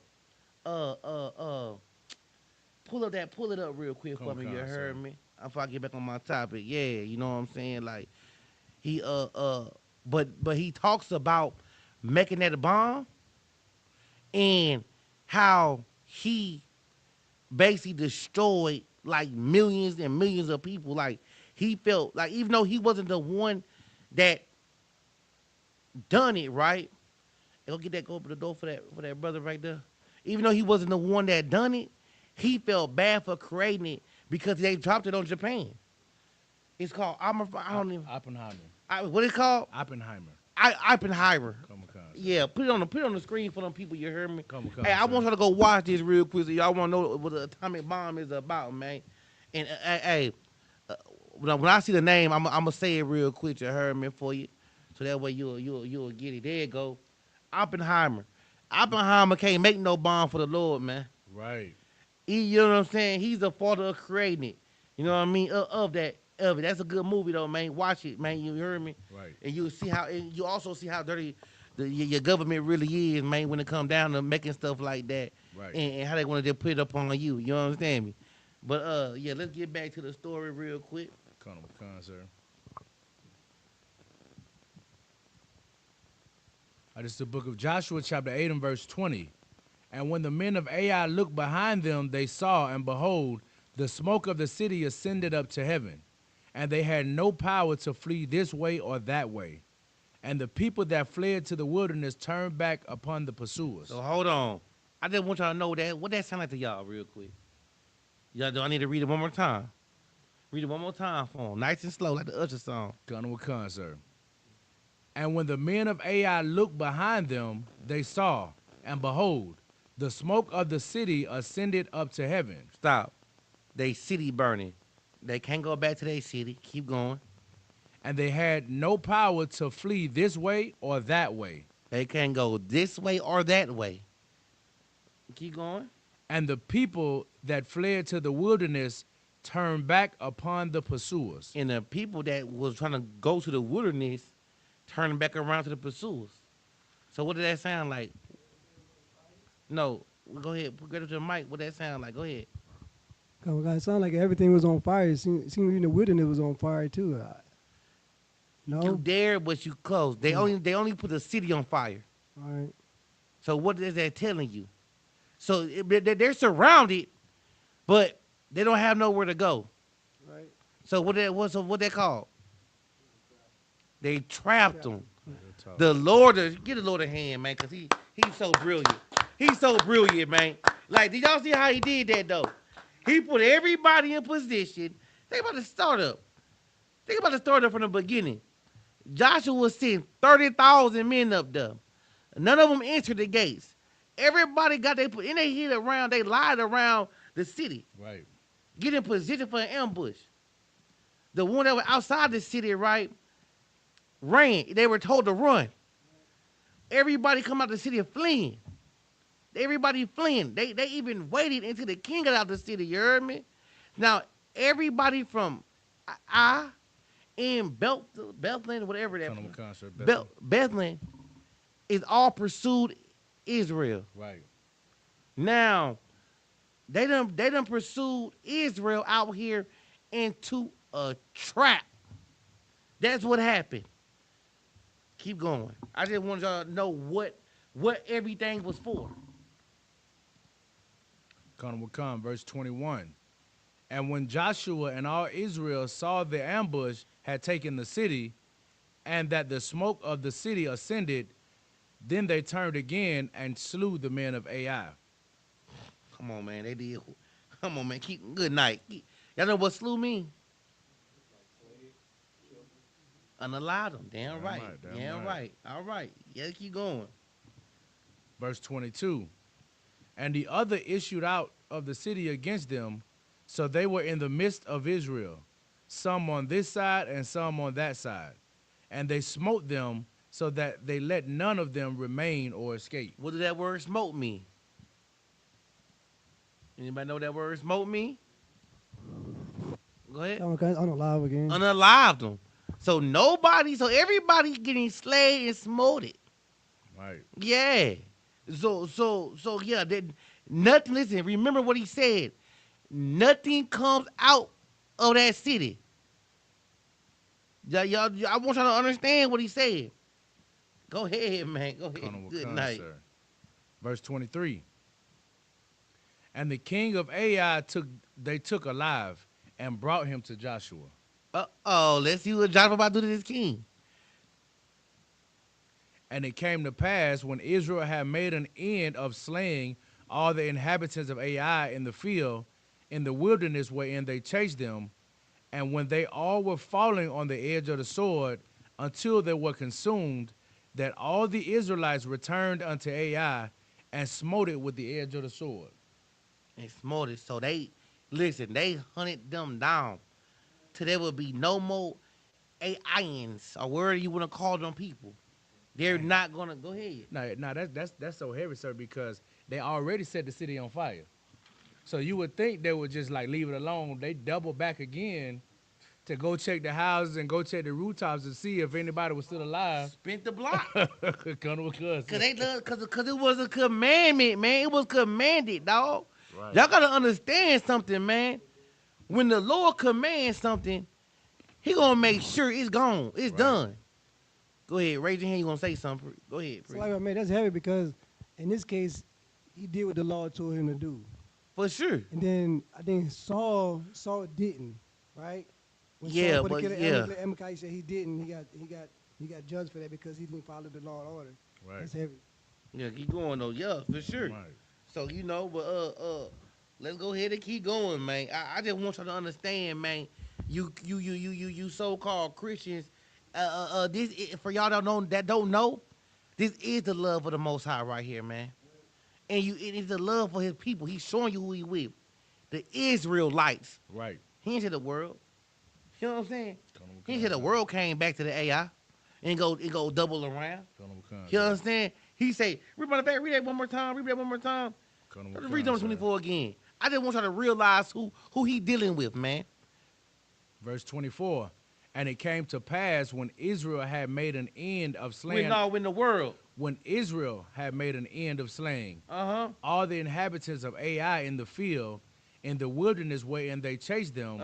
it up real quick for me. You heard me? Before I get back on my topic. Yeah, you know what I'm saying? Like, he but he talks about making that bomb, and how he basically destroyed like millions and millions of people. Like he felt like even though he wasn't the one that done it, right? Go open the door for that brother right there. Even though he wasn't the one that done it, he felt bad for creating it because they dropped it on Japan. It's called I don't even Oppenheimer. what it's called? Oppenheimer. Oppenheimer. Come. Yeah, put it on the screen for them people. You heard me? Come. Hey, I want y'all to go watch this real quick so y'all want to know what the atomic bomb is about, man. And hey, when I see the name, I'm gonna say it real quick. You heard me for you, so that way you'll get it. There you go, Oppenheimer. Oppenheimer can't make no bomb for the Lord, man. Right. You know what I'm saying? He's the father of creating it. You know what I mean? Of it. That's a good movie though, man. Watch it, man. You heard me? Right. And you see how, and you also see how dirty your government really is, man, when it comes down to making stuff like that. Right. And how they want to just put it up on you. You understand me? But yeah, let's get back to the story real quick. Come, sir. This is the book of Joshua, chapter 8 and verse 20. And when the men of Ai looked behind them, they saw, and behold, the smoke of the city ascended up to heaven. And they had no power to flee this way or that way. And the people that fled to the wilderness turned back upon the pursuers. So hold on. I just want y'all to know that. What that sound like to y'all real quick? Y'all, do I need to read it one more time? Read it one more time for them. Nice and slow, like the Usher song. Gunner with con, sir. And when the men of Ai looked behind them, they saw, and behold, the smoke of the city ascended up to heaven. Stop. They city burning. They can't go back to their city. Keep going. And they had no power to flee this way or that way. They can't go this way or that way. Keep going. And the people that fled to the wilderness turned back upon the pursuers. And the people that was trying to go to the wilderness turned back around to the pursuers. So what did that sound like? No, go ahead. Get up to the mic. What that sound like? Go ahead. It sounded like everything was on fire. It seemed even the wilderness was on fire too. No. You there, but you close. They only put the city on fire. All right. So what is that telling you? So they're surrounded, but they don't have nowhere to go. Right. So what they called? They trapped them. The Lord, get the Lord a hand, man, because he's so brilliant. He's so brilliant, man. Like, did y'all see how he did that, though? He put everybody in position. Think about the startup. Think about the startup from the beginning. Joshua sent 30,000 men up there. None of them entered the gates. Everybody got their, and they hid around, they lied around the city. Right. Get in position for an ambush. The one that was outside the city, right, ran. They were told to run. Everybody come out the city fleeing. Everybody fleeing. They even waited until the king got out of the city. You heard me? Now, everybody from I and Bethlehem, whatever that Bethlehem is all pursued Israel. Right. Now, they done pursued Israel out here into a trap. That's what happened. Keep going. I just want y'all to know what everything was for. Verse 21. And when Joshua and all Israel saw the ambush had taken the city, and that the smoke of the city ascended, then they turned again and slew the men of Ai. Come on, man. They did. Come on, man. Keep good night. Y'all know what slew mean? Unallowed them. Damn right. Damn right. All right. Yeah, keep going. Verse 22. And the other issued out of the city against them, so they were in the midst of Israel, some on this side and some on that side. And they smote them so that they let none of them remain or escape. What did that word smote mean? Anybody know what that word smote mean? Go ahead. Unalive again. Unalived them. So everybody getting slayed and smoted. Right. Yeah. So yeah, nothing, listen, remember what he said. Nothing comes out of that city. Y'all, I want y'all to understand what he said. Go ahead, man. Go ahead. Good night. Verse 23. And the king of Ai took alive and brought him to Joshua. Let's see what Joshua about to do to this king. And it came to pass when Israel had made an end of slaying all the inhabitants of Ai in the field, in the wilderness wherein they chased them, and when they all were falling on the edge of the sword until they were consumed, that all the Israelites returned unto Ai and smote it with the edge of the sword. And smote it. So they hunted them down till there would be no more AIans or whatever you want to call them people. They're not gonna go ahead. No, that's so heavy, sir, because they already set the city on fire. So you would think they would just like leave it alone. They double back again to go check the houses and go check the rooftops to see if anybody was still alive. Spent the block. Cause they love, cause it was a commandment, man. It was commanded, dog. Right. Y'all gotta understand something, man. When the Lord commands something, He gonna make sure it's gone. It's done. Go ahead, raise your hand. You gonna say something? Go ahead. So like, man, that's heavy because in this case, he did what the Lord told him to do. For sure. And then I think Saul didn't, right? When Yeah, Saul but Amakai said he didn't. He got judged for that because he didn't follow the Lord's order. Right. That's heavy. Yeah, keep going though. Yeah, for sure. Right. So but let's go ahead and keep going, man. I just want y'all to understand, man. You so-called Christians. This for y'all that don't know, this is the love of the Most High right here, man. And it is the love for His people. He's showing you who He with. The Israelites. Right. He ain't said the world. You know what I'm saying? He ain't said the world came back to the AI and go double around. You understand? He say, read that one more time. Read that one more time. Read number 24 again. I just want y'all to realize who he dealing with, man. Verse 24. And it came to pass when Israel had made an end of slaying. In the world. When Israel had made an end of slaying all the inhabitants of Ai in the field, in the wilderness wherein they chased them,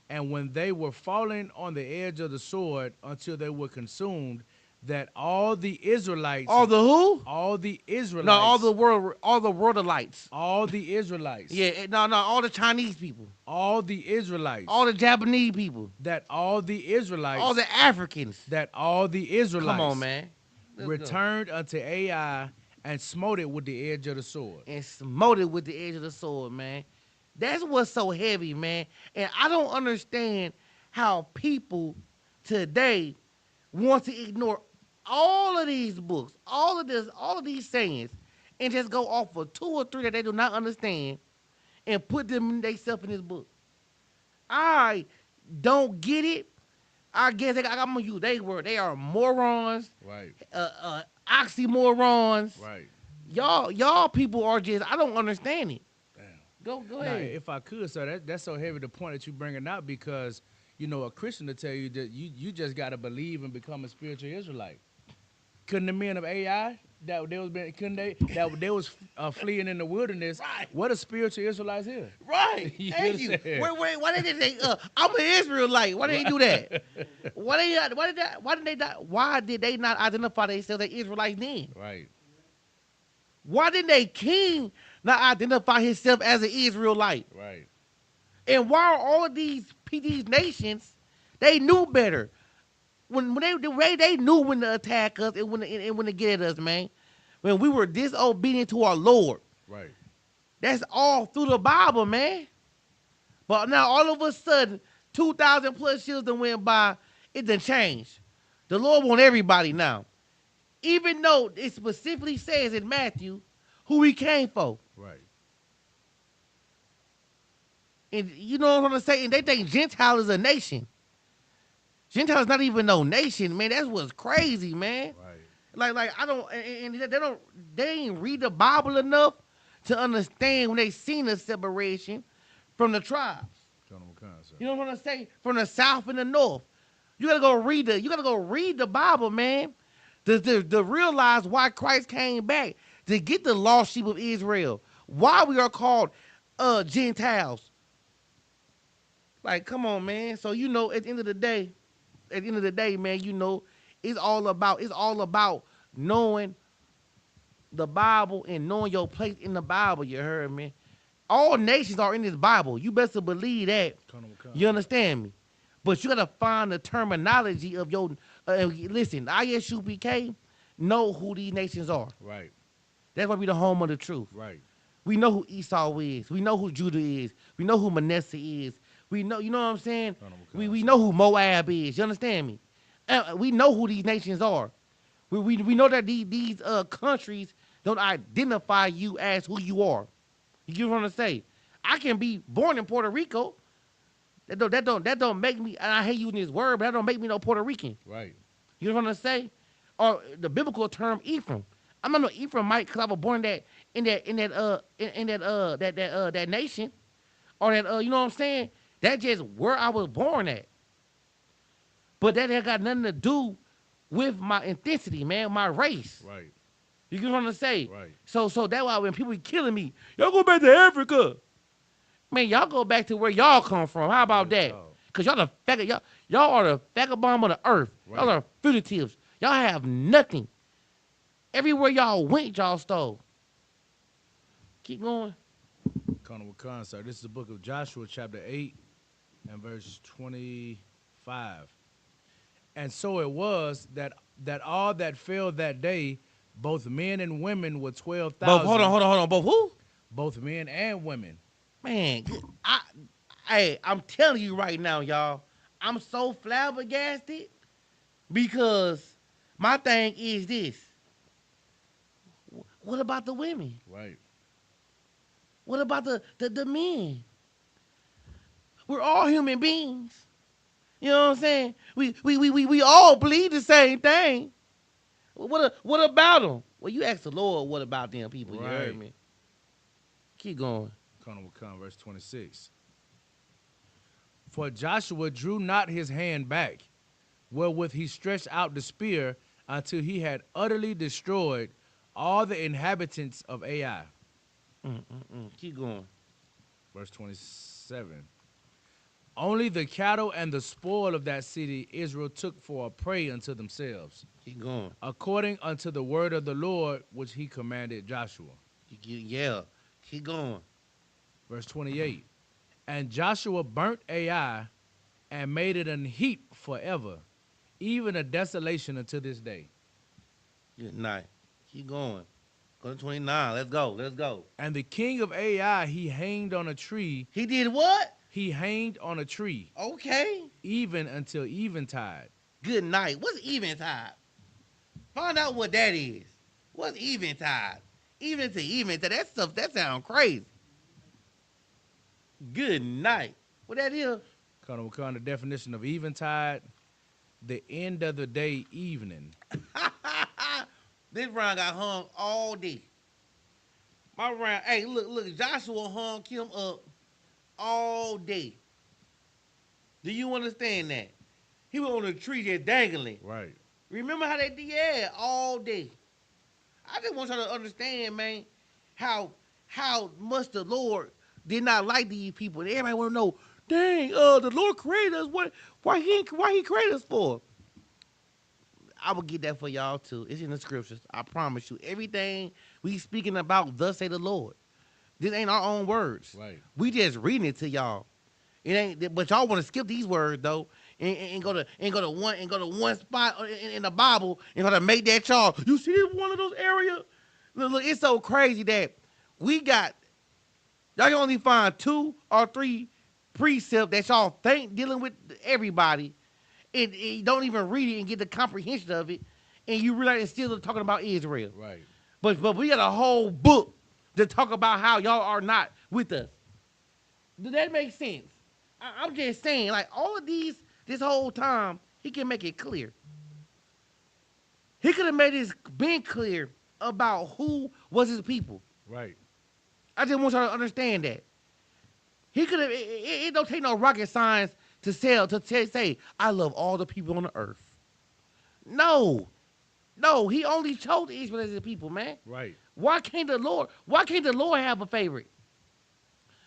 and when they were falling on the edge of the sword until they were consumed, that all the Israelites. All the who? All the Israelites. No, all the worldalites. All the Israelites. Yeah, no, all the Chinese people. All the Israelites. All the Japanese people. That all the Israelites. All the Africans. That all the Israelites. Come on, man. Returned unto Ai and smote it with the edge of the sword. And smote it with the edge of the sword, man. That's what's so heavy, man. And I don't understand how people today want to ignore all of these books, all of these sayings, and just go off of 2 or 3 that they do not understand and put them themselves in this book. I don't get it. I guess I'm gonna use they are morons. Right. Oxymorons. Right. Y'all people are just, I don't understand it. Damn. Go ahead. Now, if I could, sir, that's so heavy the point that you bringing out, because a Christian to tell you that you just gotta believe and become a spiritual Israelite. Couldn't the men of Ai that they was fleeing in the wilderness? Right. What are spiritual Israelites here? Right. Thank you. Wait. Why did they? I'm an Israelite. Why did they do that? Why did they not identify themselves as Israelites then? Right. Why didn't they king not identify himself as an Israelite? Right. And why are all of these nations? They knew better. When they knew when to attack us and when to get at us, man. When we were disobedient to our Lord. Right. That's all through the Bible, man. But now all of a sudden, 2,000 plus years that went by, it done changed. The Lord want everybody now. Even though it specifically says in Matthew who he came for. Right. And you know what I'm saying? They think Gentile is a nation. Gentile is not even no nation, man. That's what's crazy, man. Right. Like I don't, and they ain't read the Bible enough to understand when they seen the separation from the tribes. You know what I'm saying? From the south and the north. You gotta go read the Bible, man. To realize why Christ came back, to get the lost sheep of Israel. Why we are called Gentiles. Like, come on, man. So at the end of the day, man, it's all about knowing the Bible and knowing your place in the Bible. You heard me? All nations are in this Bible. You best to believe that. You understand me? But you gotta find the terminology of your. Listen, ISUPK know who these nations are. Right. That's why we the home of the truth. Right. We know who Esau is. We know who Judah is. We know who Manasseh is. We know, you know what I'm saying? We know who Moab is. You understand me? We know who these nations are. We know that these countries don't identify you as who you are. You get what I'm saying? I can be born in Puerto Rico. That don't make me. And I hate using this word, but that don't make me no Puerto Rican. Right. You know what I'm saying? Or the biblical term Ephraim. I'm not no Ephraimite because I was born that nation, or that you know what I'm saying? That's just where I was born at. But that ain't got nothing to do with my ethnicity, man, my race. Right. You get what I'm saying? Right. So that's why when people be killing me, y'all go back to Africa. Man, y'all go back to where y'all come from. How about that? Cause y'all the y'all are the vagabond of the earth. Right. Y'all are fugitives. Y'all have nothing. Everywhere y'all went, y'all stole. Keep going. Colonel Wakan, sir. This is the book of Joshua, chapter 8, and verse 25. And so it was that all that fell that day, both men and women, were 12,000. Hold on. Both who? Both men and women. Man, I'm telling you right now, y'all. I'm so flabbergasted because my thing is this. What about the women? Right. What about the men? We're all human beings. You know what I'm saying? We all bleed the same thing. What about them? Well, you ask the Lord, what about them people? Right. You heard me. Keep going. Colonel Wakan, verse 26. For Joshua drew not his hand back, wherewith he stretched out the spear until he had utterly destroyed all the inhabitants of Ai. Keep going. Verse 27. Only the cattle and the spoil of that city Israel took for a prey unto themselves. Keep going. According unto the word of the Lord, which he commanded Joshua. Yeah. Keep going. Verse 28. And Joshua burnt Ai and made it an heap forever, even a desolation unto this day. Good night. Keep going. Go to 29. Let's go. And the king of Ai he hanged on a tree. He did what? He hanged on a tree. Okay. Even until eventide. Good night. What's eventide? Find out what that is. What's eventide? Even to eventide. That stuff, that sounds crazy. Good night. What that is? Colonel Wakan, the definition of eventide, the end of the day evening. This round got hung all day. My round, hey, look, Joshua hung him up all day. Do you understand that? He was on the tree just dangling. Right. Remember how they did? Yeah, all day. I just want y'all to understand, man, how much the Lord did not like these people. And everybody want to know, dang, the Lord created us. Why he created us for? I will get that for y'all too. It's in the scriptures. I promise you. Everything we speaking about, thus say the Lord. This ain't our own words. Right. We just reading it to y'all. It ain't. But y'all want to skip these words though, and go to one spot in the Bible and try to make that y'all. You see one of those areas? Look, it's so crazy that we got. Y'all can only find 2 or 3 precepts that y'all think dealing with everybody. And you don't even read it and get the comprehension of it, and you realize it's still talking about Israel. Right. But we got a whole book to talk about how y'all are not with us. Does that make sense? I'm just saying, like all of these, this whole time, he can make it clear. He could have made this been clear about who was his people. Right. I just want y'all to understand that. He could have. It don't take no rocket science to say, I love all the people on the earth. No, he only chose Israel as his people, man. Right. Why can't the Lord have a favorite?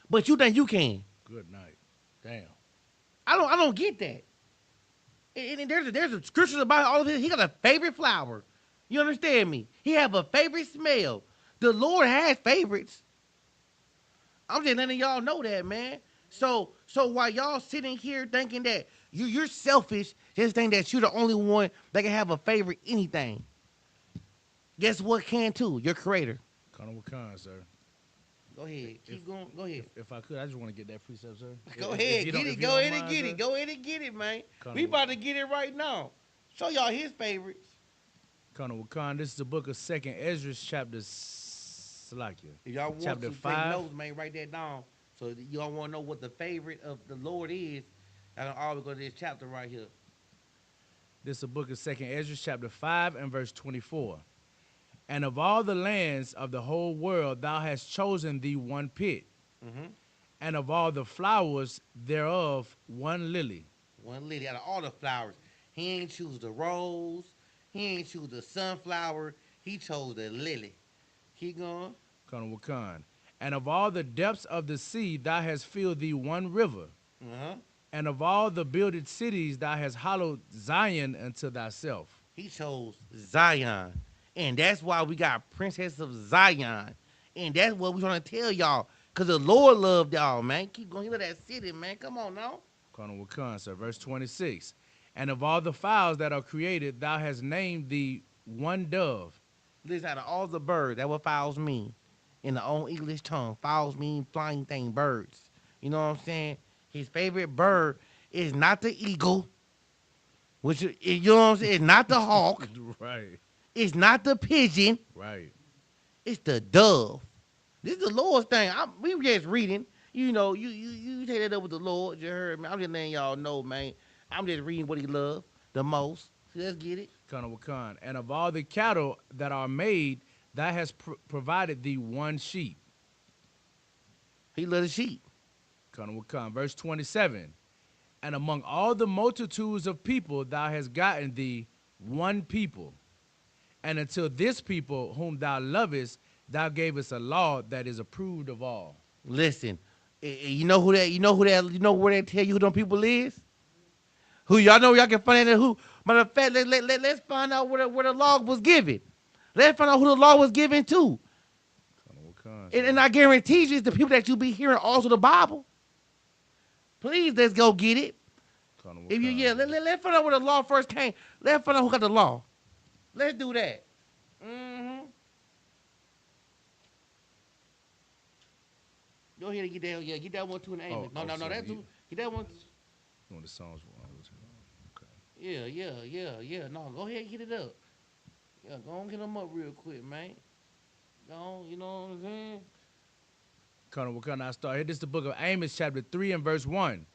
But you think you can? Good night. Damn. I don't get that. And there's a scripture about all of it. He got a favorite flower. You understand me? He have a favorite smell. The Lord has favorites. I'm just letting y'all know that, man. So while y'all sitting here thinking that you're selfish, just think that you're the only one that can have a favorite anything. Guess what can too? Your creator. Colonel Wakan, sir. Go ahead. Keep going. Go ahead. If I could, I just want to get that precept, sir. Go If ahead. you Get don't- it. if you Go don't ahead and mind, get sir. it. Go ahead and get it, man. Colonel We about to get it right now. Show y'all his favorites. Colonel Wakan, this is the book of Second Ezra, chapter Salakia. If y'all want Chapter to 5. take notes, man, write that down. So that y'all want to know what the favorite of the Lord is. And I'll always go to this chapter right here. This is the book of Second Ezra, chapter 5 and verse 24. And of all the lands of the whole world, thou hast chosen thee one pit, Mm-hmm. and of all the flowers thereof one lily. One lily out of all the flowers. He ain't choose the rose. He ain't choose the sunflower. He chose the lily. Keep going. Colonel Wakan. And of all the depths of the sea, thou hast filled thee one river. Uh-huh. And of all the builded cities, thou hast hallowed Zion unto thyself. He chose Zion. And that's why we got Princess of Zion. And that's what we trying to tell y'all. Because the Lord loved y'all, man. Keep going. He love that city, man. Come on now. Colonel Wakan, sir. Verse 26. And of all the fowls that are created, thou hast named thee one dove. Listen, out of all the birds, that's what fowls mean. In the old English tongue, fowls mean flying thing, birds. You know what I'm saying? His favorite bird is not the eagle, which you know what I'm saying? It's not the hawk. Right, It's not the pigeon. right. It's the dove. This is the Lord's thing. We were just reading. You know, you take that up with the Lord. You heard me. I'm just letting y'all know, man. I'm just reading what he loved the most. So let's get it. Colonel Wakan. And of all the cattle that are made, thou hast provided thee one sheep. He loved the sheep. Colonel Wakan. Verse 27. And among all the multitudes of people, thou hast gotten thee one people. And until this people whom thou lovest, thou gavest a law that is approved of all. Listen, you know who that? You know where they tell you who them people is? Who y'all know? Y'all can find out who. Matter of fact, let's find out where the law was given. Let's find out who the law was given to. Colonel Wakan. And I guarantee you, it's the people that you be hearing also the Bible. Please, let's go get it. Colonel If you Wakan. let's find out where the law first came. Let's find out who got the law. Let's do that. Mm-hmm. Go ahead and get that. Yeah, get that one too in Amos. No, so that's you- get that one. You know the songs were on. Okay. Yeah. No, go ahead and get it up. Yeah, go on get them up real quick, man. Go on, you know what I'm saying? Colonel Wakan, I start here. This is the book of Amos, chapter 3 and verse 1.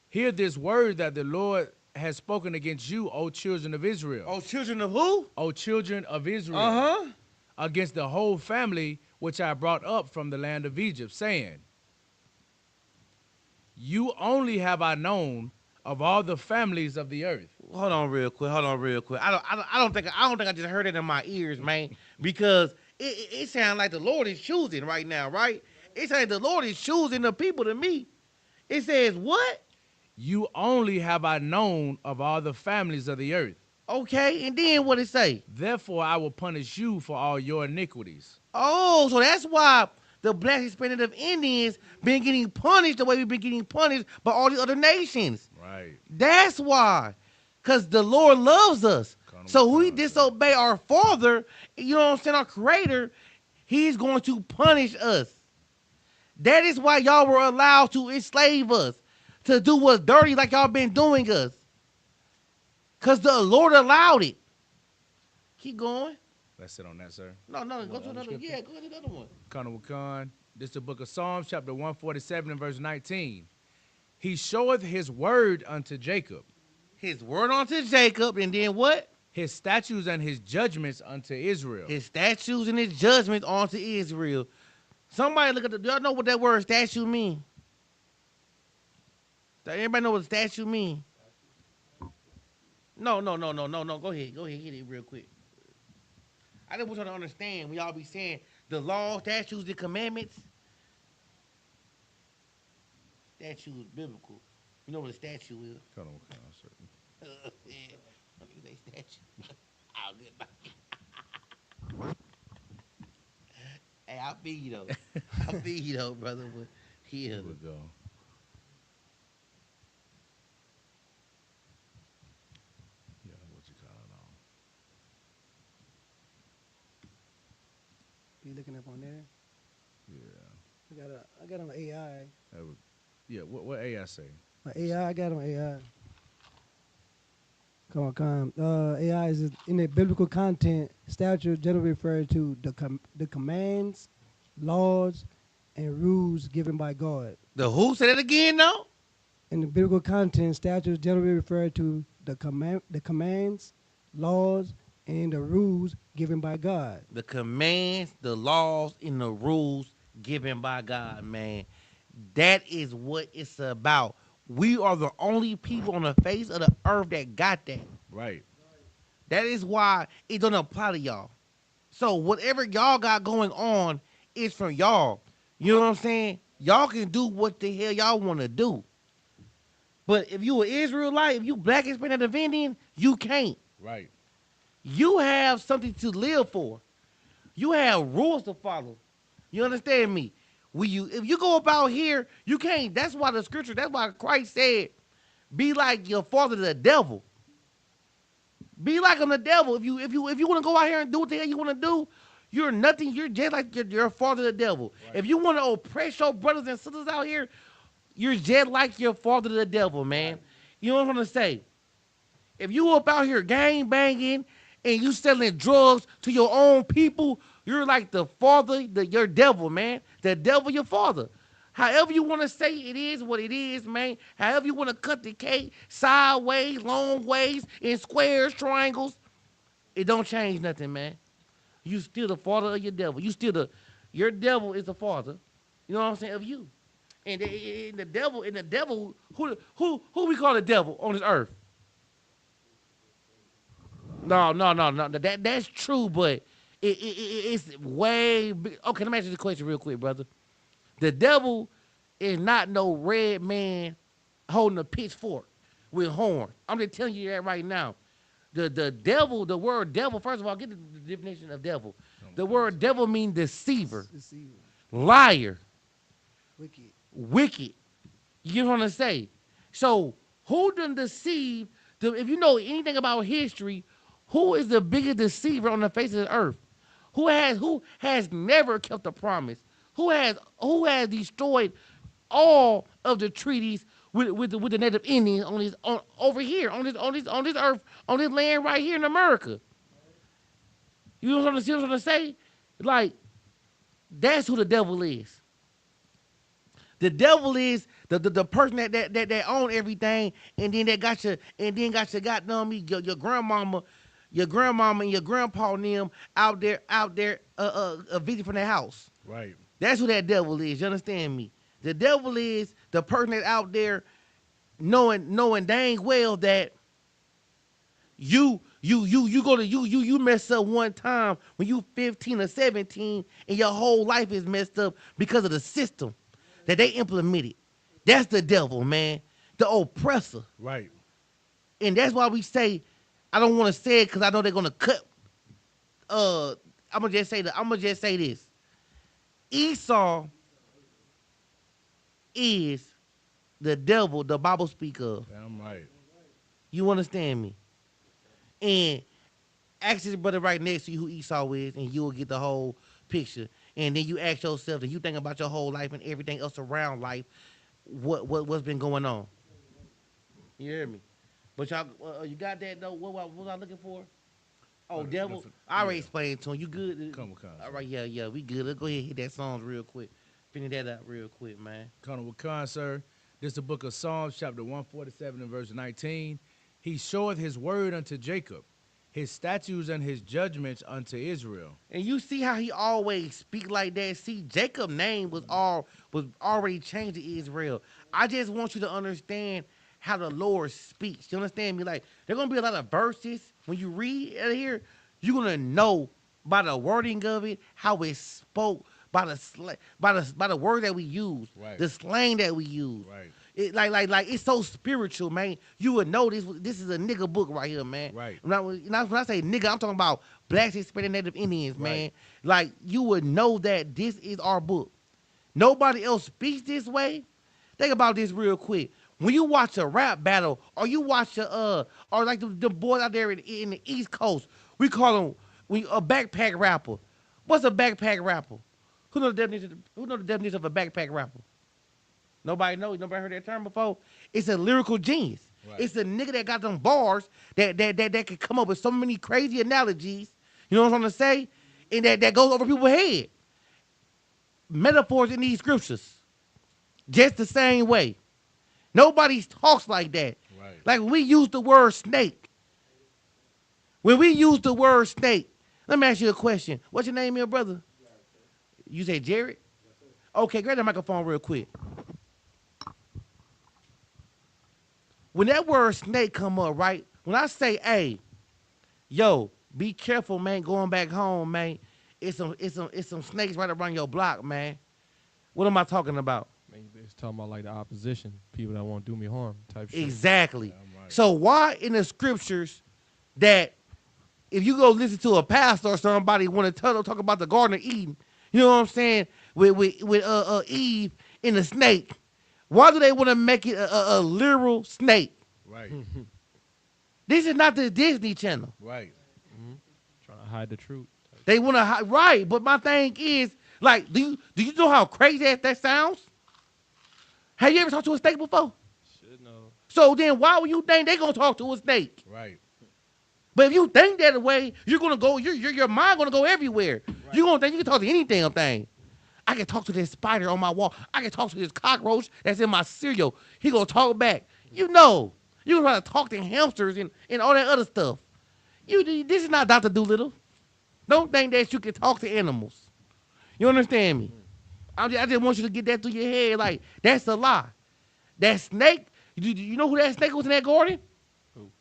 Hear this word that the Lord has spoken against you, O children of Israel. Oh, children of who? O children of Israel. Uh-huh. Against the whole family which I brought up from the land of Egypt, saying, you only have I known of all the families of the earth. Hold on real quick. I don't think I just heard it in my ears, man, because it sounds like the Lord is choosing right now, right? It sounds like the Lord is choosing the people to me. It says what? You only have I known of all the families of the earth. Okay, and then what it say? Therefore I will punish you for all your iniquities. Oh, so that's why the Black Hispanic Indians been getting punished the way we've been getting punished by all the other nations. Right. That's why. Because the Lord loves us. So we disobey our Father, you know what I'm saying, our Creator, He's going to punish us. That is why y'all were allowed to enslave us, to do what's dirty like y'all been doing us. Because the Lord allowed it. Keep going. Let's sit on that, sir. No, go to another. scripture? Yeah, go to another one. Colonel Wakan. This is the book of Psalms, chapter 147 and verse 19. He showeth his word unto Jacob. His word unto Jacob, and then what? His statutes and his judgments unto Israel. His statutes and his judgments onto Israel. Somebody look at the. Do y'all know what that word statue mean? Does everybody know what statue mean? No. Go ahead, hit it real quick. I just want y'all to understand when y'all be saying the law, statutes, and commandments. Statue is biblical. You know what a statue is? Colonel Wakan, sir. Yeah. I think they statue. Oh, good. Hey, I feel you though. I feel you though, brother. But yeah, Here we go. Yeah, what you call it on? Be looking up on there. Yeah. I got on AI. That was, yeah. What AI say? My AI, I got on AI. Come on, come. AI is in the biblical content. Statutes generally refer to the commands, laws, and rules given by God. the who said it again though? In the biblical content, statutes generally refer to the commands, laws, and the rules given by God. The commands, the laws, and the rules given by God, man. That is what it's about. We are the only people on the face of the earth that got that. Right. That is why it don't apply to y'all. So whatever y'all got going on is from y'all. You know what I'm saying? Y'all can do what the hell y'all want to do. But if you an Israelite, if you black Hispanic of Indian, you can't. Right. You have something to live for. You have rules to follow. You understand me? If you go about here, you can't. That's why the scripture, that's why Christ said, be like your father the devil. Be like him the devil. If you want to go out here and do what the hell you want to do, you're nothing. You're just like your father the devil. Right. If you want to oppress your brothers and sisters out here, you're just like your father the devil, man. Right. You know what I'm gonna say? If you up out here gang banging and you selling drugs to your own people, you're like the father, your devil, man. The devil, your father. However you want to say it is what it is, man. However you want to cut the cake, sideways, long ways, in squares, triangles, it don't change nothing, man. You still the father of your devil. Your devil is the father. You know what I'm saying, of you. And the devil, who we call the devil on this earth? No. That's true, but it's way big. Okay, let me ask you the question real quick, brother. The devil is not no red man holding a pitchfork with horn. I'm just telling you that right now. The devil, the word devil, first of all, get the definition of devil. The word devil means deceiver, liar, wicked. You know what I'm saying? So who done deceive? If you know anything about history, who is the biggest deceiver on the face of the earth? Who has never kept a promise? Who has destroyed all of the treaties with the native Indians over here on this earth, on this land right here in America? You know what I'm trying to say? Like, that's who the devil is. The devil is the person that own everything, and then got your goddamn your grandmama, and your grandpa and them out there visiting from their house. Right. That's who that devil is. You understand me? The devil is the person that's out there knowing dang well that you mess up one time when you 15 or 17 and your whole life is messed up because of the system that they implemented. That's the devil, man. The oppressor. Right. And that's why we say, I don't want to say it because I know they're gonna cut. I'm gonna just say this. Esau is the devil the Bible speak of. Damn right. You understand me? And ask your brother right next to you who Esau is, and you will get the whole picture. And then you ask yourself, and you think about your whole life and everything else around life, what's been going on. You hear me? But y'all, you got that though? What was I looking for? Oh, devil. I already explained to him. You good? Come. All right, yeah, we good. Let's go ahead and hit that song real quick. Finish that up real quick, man. Colonel Wakan, sir. This is the book of Psalms, chapter 147 and verse 19. He showeth his word unto Jacob, his statutes and his judgments unto Israel. And you see how he always speak like that. See, Jacob's name was already changed to Israel. I just want you to understand how the Lord speaks. You understand me? Like, there's gonna be a lot of verses when you read it here. You're gonna know by the wording of it how it spoke, by the word that we use, right, the slang that we use. Right. Like it's so spiritual, man. You would know this is a nigga book right here, man. Right. When I say nigga, I'm talking about blacks, Hispanic, Native Indians, man. Right. Like you would know that this is our book. Nobody else speaks this way. Think about this real quick. When you watch a rap battle, or you watch or like the boys out there in the East Coast, we call them a backpack rapper. What's a backpack rapper? Who knows the definition of a backpack rapper? Nobody knows. Nobody heard that term before. It's a lyrical genius. Right. It's a nigga that got them bars that can come up with so many crazy analogies. You know what I'm trying to say? And that goes over people's head. Metaphors in these scriptures, just the same way. Nobody talks like that. Right. Like when we use the word snake. When we use the word snake, let me ask you a question. What's your name, your brother? You say Jared? Okay, grab the microphone real quick. When that word snake come up, right? When I say, hey, yo, be careful, man, going back home, man. It's some snakes right around your block, man. What am I talking about? It's talking about like the opposition, people that won't do me harm type shit. Exactly. Yeah, right. So why in the scriptures that if you go listen to a pastor or somebody want to talk about the Garden of Eden, you know what I'm saying, with Eve and the snake, why do they want to make it a literal snake? Right. This is not the Disney Channel. Right. Mm-hmm. Trying to hide the truth. They want to hide, right? But my thing is, like, do you know how crazy that sounds? Have you ever talked to a snake before? Should know. So then, why would you think they gonna talk to a snake? Right. But if you think that way, you're gonna go. Your mind gonna go everywhere. Right. You're gonna think you can talk to any damn thing. I can talk to this spider on my wall. I can talk to this cockroach that's in my cereal. He gonna talk back. You know, you gonna try to talk to hamsters and all that other stuff. This is not Dr. Doolittle. Don't think that you can talk to animals. You understand me? I just want you to get that through your head. Like, that's a lie. That snake, you know who that snake was in that garden? Who?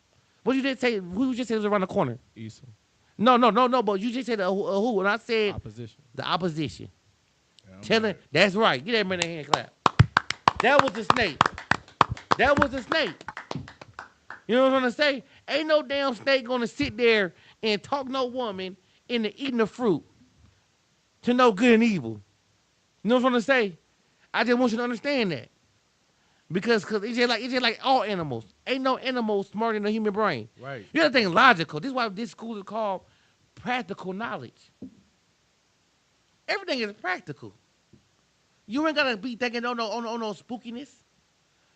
What you just say? Who you just said was around the corner? Esau. No. But you just said who? And I said opposition. The opposition. Yeah, Tell him that's right. Get that man a hand clap. That was the snake. That was the snake. You know what I'm gonna say? Ain't no damn snake gonna sit there and talk no woman into eating the fruit to know good and evil. You know what I'm gonna say? I just want you to understand that. Because it's just like all animals. Ain't no animal smarter than the human brain. Right. You gotta think logical. This is why this school is called practical knowledge. Everything is practical. You ain't gotta be thinking no spookiness.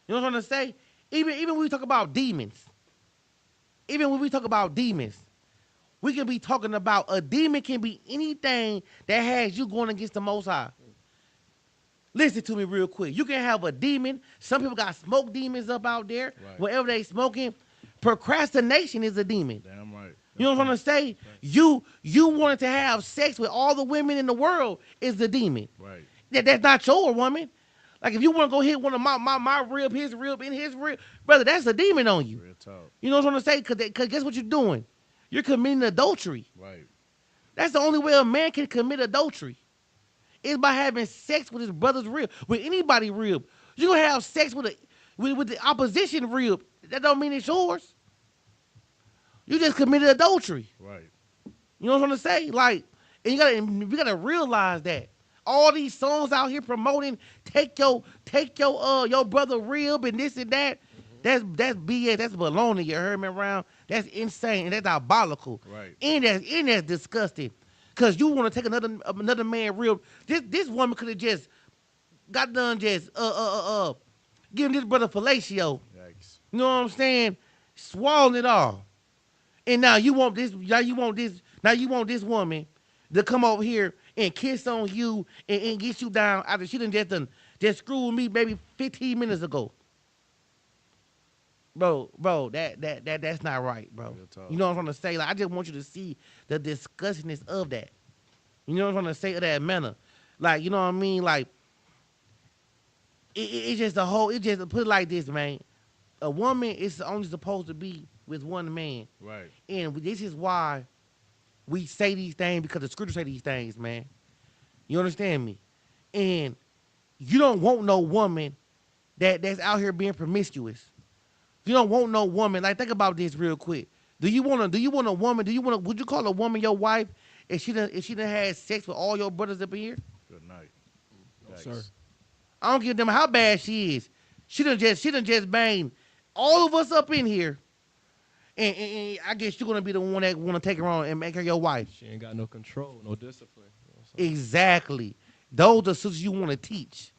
You know what I'm gonna say? Even when we talk about demons, we can be talking about a demon can be anything that has you going against the Most High. Listen to me real quick. You can have a demon. Some people got smoke demons up out there. Right. Wherever they smoking, procrastination is a demon. Damn right. You know what I'm gonna say? You wanted to have sex with all the women in the world is the demon. Right. That's not your woman. Like if you want to go hit one of my rib, his rib, in his rib, brother, that's a demon on you. Real talk. You know what I'm gonna say? Cause guess what you're doing? You're committing adultery. Right. That's the only way a man can commit adultery. Is by having sex with his brother's rib, with anybody's rib. You gonna have sex with the opposition rib. That don't mean it's yours. You just committed adultery. Right. You know what I'm gonna say? Like, and you gotta realize that. All these songs out here promoting take your brother rib and this and that. Mm-hmm. That's BS. That's baloney. You heard me around. That's insane and that's diabolical. Right. And that's disgusting. Cause you want to take another man rib. This woman could have just got done just giving this brother fellatio. Yikes. You know what I'm saying? Swallowing it all. And now you want this woman to come over here and kiss on you and get you down after she done just screwed me maybe 15 minutes ago. Bro, that's not right, bro. You know what I'm trying to say? Like, I just want you to see the disgustingness of that. You know what I'm trying to say of that manner? Like, you know what I mean? Like, it's just it just put it like this, man. A woman is only supposed to be with one man. Right. And this is why we say these things, because the scriptures say these things, man. You understand me? And you don't want no woman that's out here being promiscuous. You don't want no woman. Like, think about this real quick. Do you want a woman? Would you call a woman your wife if she done had sex with all your brothers up in here? Good night. No, sir. I don't give them how bad she is. She done just banged all of us up in here. And I guess you're gonna be the one that wanna take her on and make her your wife. She ain't got no control, no discipline. You know what I'm saying? Exactly. Those are sisters you want to teach.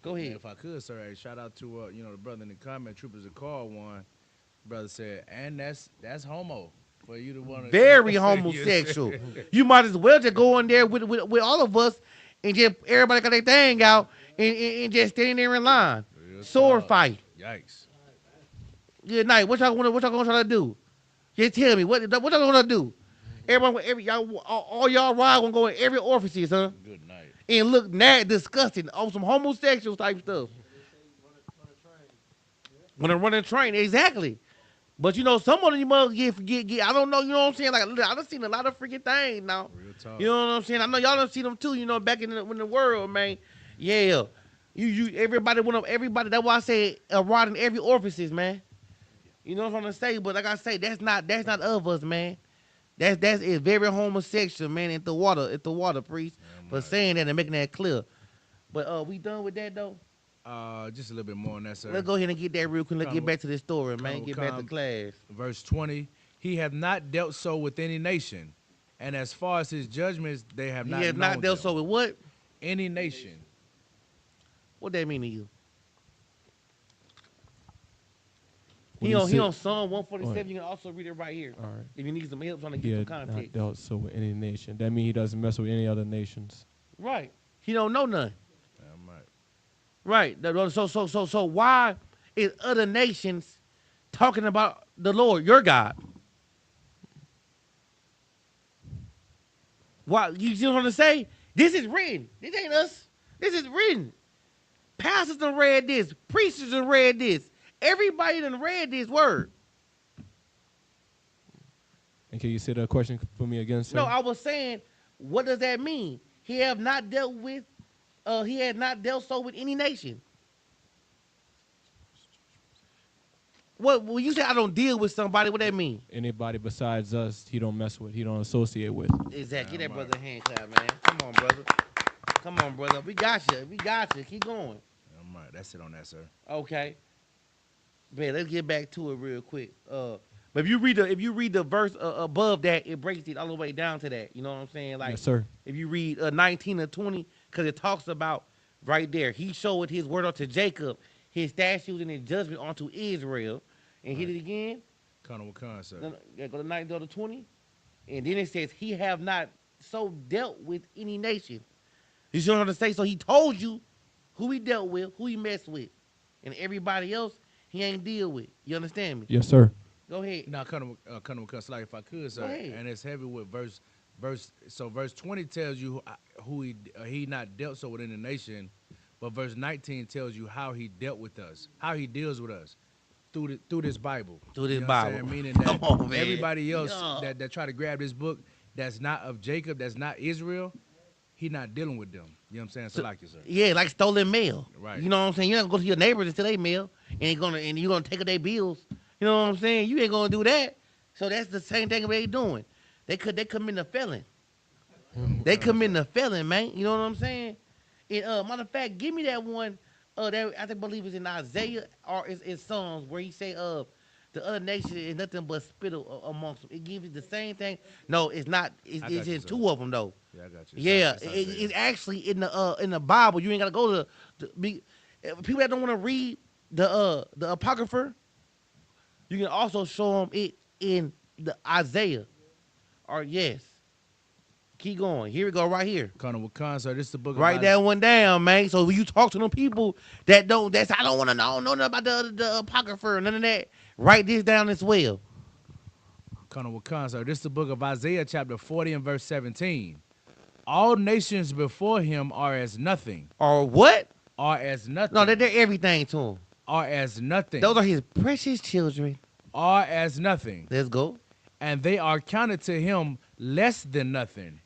Go ahead. If I could, sir, hey, shout out to the brother in the comment, Troopers of Call one. Brother said, and that's homo for you to want to Very homosexual. You might as well just go in there with all of us and just everybody got their thing out and just standing there in line. Sword fight. Yikes. Good night. What y'all gonna try to do? Just tell me what y'all gonna do. Everybody, all y'all ride gonna go in every orifice, huh? Good night. And look disgusting on some homosexual type stuff. When they run a train, exactly. But some of you must get. I don't know. You know what I'm saying? Like I done seen a lot of freaking things now. Real talk. You know what I'm saying? I know y'all done see them too. Back in the world, man. Yeah. You everybody went up. Everybody. That's why I say ride in every orifices, man. You know what I'm trying to say? But like I say, that's not of us, man. That's very homosexual, man. It's the water, priest, for saying that and making that clear. But we done with that though. Just a little bit more on that, sir. Let's go ahead and get that real quick. Let's get back to this story, man. Get back to class. Verse 20, he have not dealt so with any nation. And as far as his judgments, they have not He has not dealt so with what? Any nation. What that mean to you? He on Psalm 147. You can also read it right here. All right. If you need some help trying to He get some had context. not dealt so with any nation. That means he doesn't mess with any other nations. Right. He don't know none. Right. Right. So why is other nations talking about the Lord, your God? Why? You see what I'm trying to say? This is written. This ain't us. This is written. Pastors done read this. Preachers done read this. Everybody done read this word. And can you say that question for me again, sir? No, I was saying, what does that mean? He has not dealt so with any nation. When you say I don't deal with somebody, what that mean? Anybody besides us, he don't mess with, he don't associate with. Exactly. Get that brother a hand clap, man. Come on, brother. We got you. Keep going. All right. That's it on that, sir. Okay. Man, let's get back to it real quick. But if you read the verse above that, it breaks it all the way down to that. You know what I'm saying? Like, Yes, sir. If you read 19 and 20, because it talks about right there, he showed his word unto Jacob, his statutes and his judgment unto Israel. And hit it again. Colonel Wakan, sir. Go to 19, go to 20. And then it says, he have not so dealt with any nation. You see what I'm trying to say? So he told you who he dealt with, who he messed with. And everybody else, he ain't deal with. You understand me? Yes, sir. Go ahead. Now, Colonel Wakan, like if I could, sir, ahead. and it's heavy with verse 20 tells you who he not dealt so with in the nation, but verse 19 tells you how he dealt with us, how he deals with us. Through this Bible. Through this you know Bible. Meaning that Come on, man. everybody else that try to grab this book that's not of Jacob, that's not Israel, he not dealing with them. You know what I'm saying? So like you, sir. Yeah, like stolen mail. Right. You know what I'm saying? You're not gonna go to your neighbors and steal their mail and you're gonna take their bills. You know what I'm saying? You ain't gonna do that. So that's the same thing they doing. They commit a felon. They commit a felon, man. You know what I'm saying? And matter of fact, give me that one. That I believe it's in Isaiah or it's Psalms where he say the other nation is nothing but spittle amongst them. It gives you the same thing. No, it's not. It's in two of them though. Yeah, I got you. Yeah, it's actually in the Bible. You ain't gotta go to people that don't want to read the Apocrypha. You can also show them it in the Isaiah. Or yes. Keep going. Here we go, right here. Colonel Wakan, sir, this is the book of Write that one down, man. So when you talk to them people I don't want to know nothing about the Apocrypha, none of that. Write this down as well. Colonel Wakan, sir, this is the book of Isaiah chapter 40 and verse 17. All nations before him are as nothing. Or what? Are as nothing. No, they're everything to him. Are as nothing. Those are his precious children. Are as nothing. Let's go. And they are counted to him less than nothing.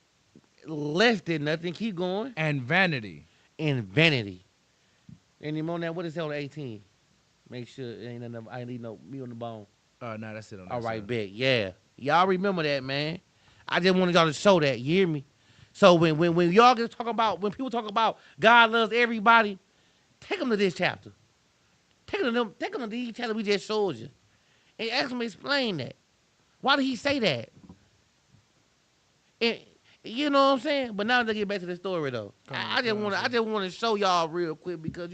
Less than nothing. Keep going. And vanity. And vanity. Any more than that? What is it on 18? Make sure it ain't enough. I ain't leave no meat on the bone. Nah, that's it on that. All right, sir. bet. Yeah. Y'all remember that, man. I just wanted y'all to show that. You hear me? So when y'all get talk about, when people talk about God loves everybody, take them to this chapter. Take them to these chapter we just showed you. And ask them to explain that. Why did he say that? And you know what I'm saying? But now let's get back to the story though. I just want to show y'all real quick because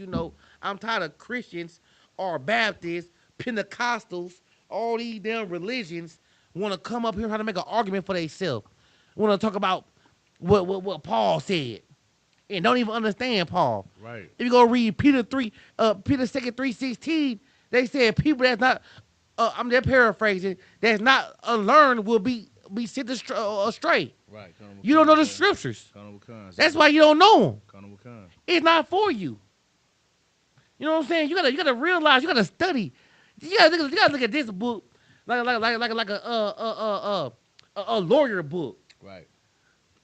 I'm tired of Christians or Baptists, Pentecostals, all these damn religions want to come up here and try to make an argument for themselves. Want to talk about what Paul said and don't even understand Paul. Right. If you go read Peter 2nd 3:16, they said people that's not I'm just paraphrasing, that's not unlearned will be sent astray. Right. You don't know the scriptures. Cons, That's why you don't know them. Cons. It's not for you. You know what I'm saying? You gotta realize, you gotta study. You gotta look at this book like a lawyer book, Right.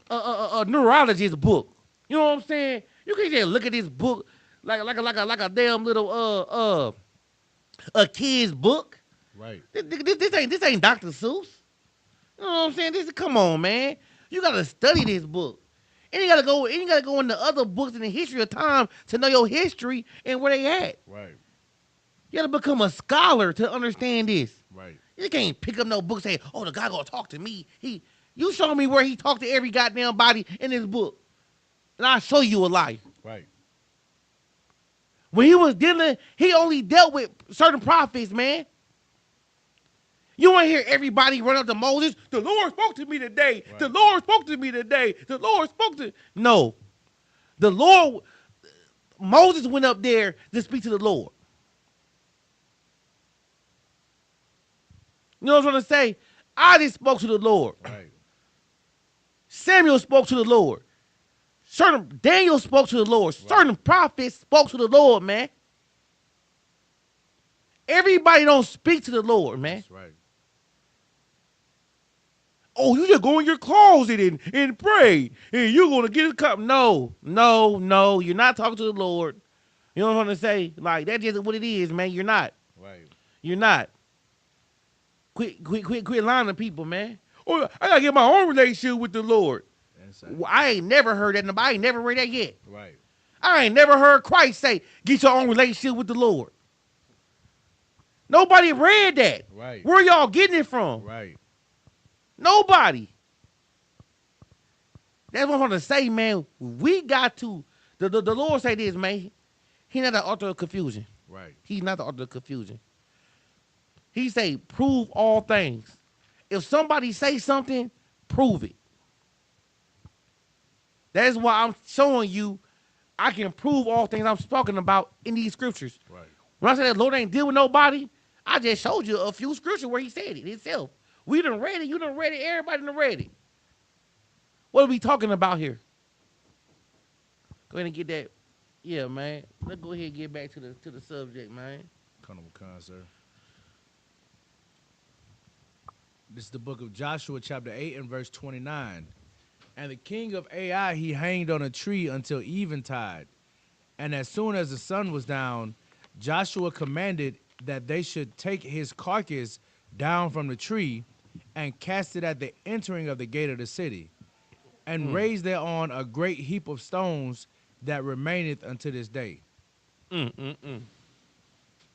a neurologist book. You know what I'm saying? You can't just look at this book like a damn little a kid's book. Right. This ain't Dr. Seuss. You know what I'm saying? Come on, man. You gotta study this book. And you gotta go into other books in the history of time to know your history and where they at. Right. You gotta become a scholar to understand this. Right. You can't pick up no book saying, "Oh, the guy gonna talk to me." You show me where he talked to every goddamn body in this book, and I'll show you a life. Right. When he was dealing, he only dealt with certain prophets, man. You want to hear everybody run up to Moses? The Lord spoke to me today. Right. The Lord spoke to me today. The Lord spoke to... No. The Lord... Moses went up there to speak to the Lord. You know what I'm trying to say? I just spoke to the Lord. Right. Samuel spoke to the Lord. Daniel spoke to the Lord. Right. Certain prophets spoke to the Lord, man. Everybody don't speak to the Lord, man. That's right. Oh, you just go in your closet and pray, and you're going to get a cup. No, you're not talking to the Lord. You know what I'm trying to say? Like, that's just what it is, man. You're not. Right. You're not. Quit lying to people, man. Oh, I got to get my own relationship with the Lord. Well, I ain't never heard that. I ain't never read that yet. Right. I ain't never heard Christ say, get your own relationship with the Lord. Nobody read that. Right. Where y'all getting it from? Right. Nobody. That's what I'm trying to say, man. We got to, the Lord say this, man. He's not the author of confusion. Right. He's not the author of confusion. He say, prove all things. If somebody say something, prove it. That's why I'm showing you I can prove all things I'm talking about in these scriptures. Right. When I say that Lord ain't deal with nobody, I just showed you a few scriptures where he said it himself. We done read it. You done read it. Everybody done read it. What are we talking about here? Go ahead and get that. Yeah, man. Let's go ahead and get back to the subject, man. Come on, sir. This is the book of Joshua, chapter 8 and verse 29. And the king of Ai, he hanged on a tree until eventide. And as soon as the sun was down, Joshua commanded that they should take his carcass down from the tree and cast it at the entering of the gate of the city, and raise thereon a great heap of stones that remaineth unto this day. You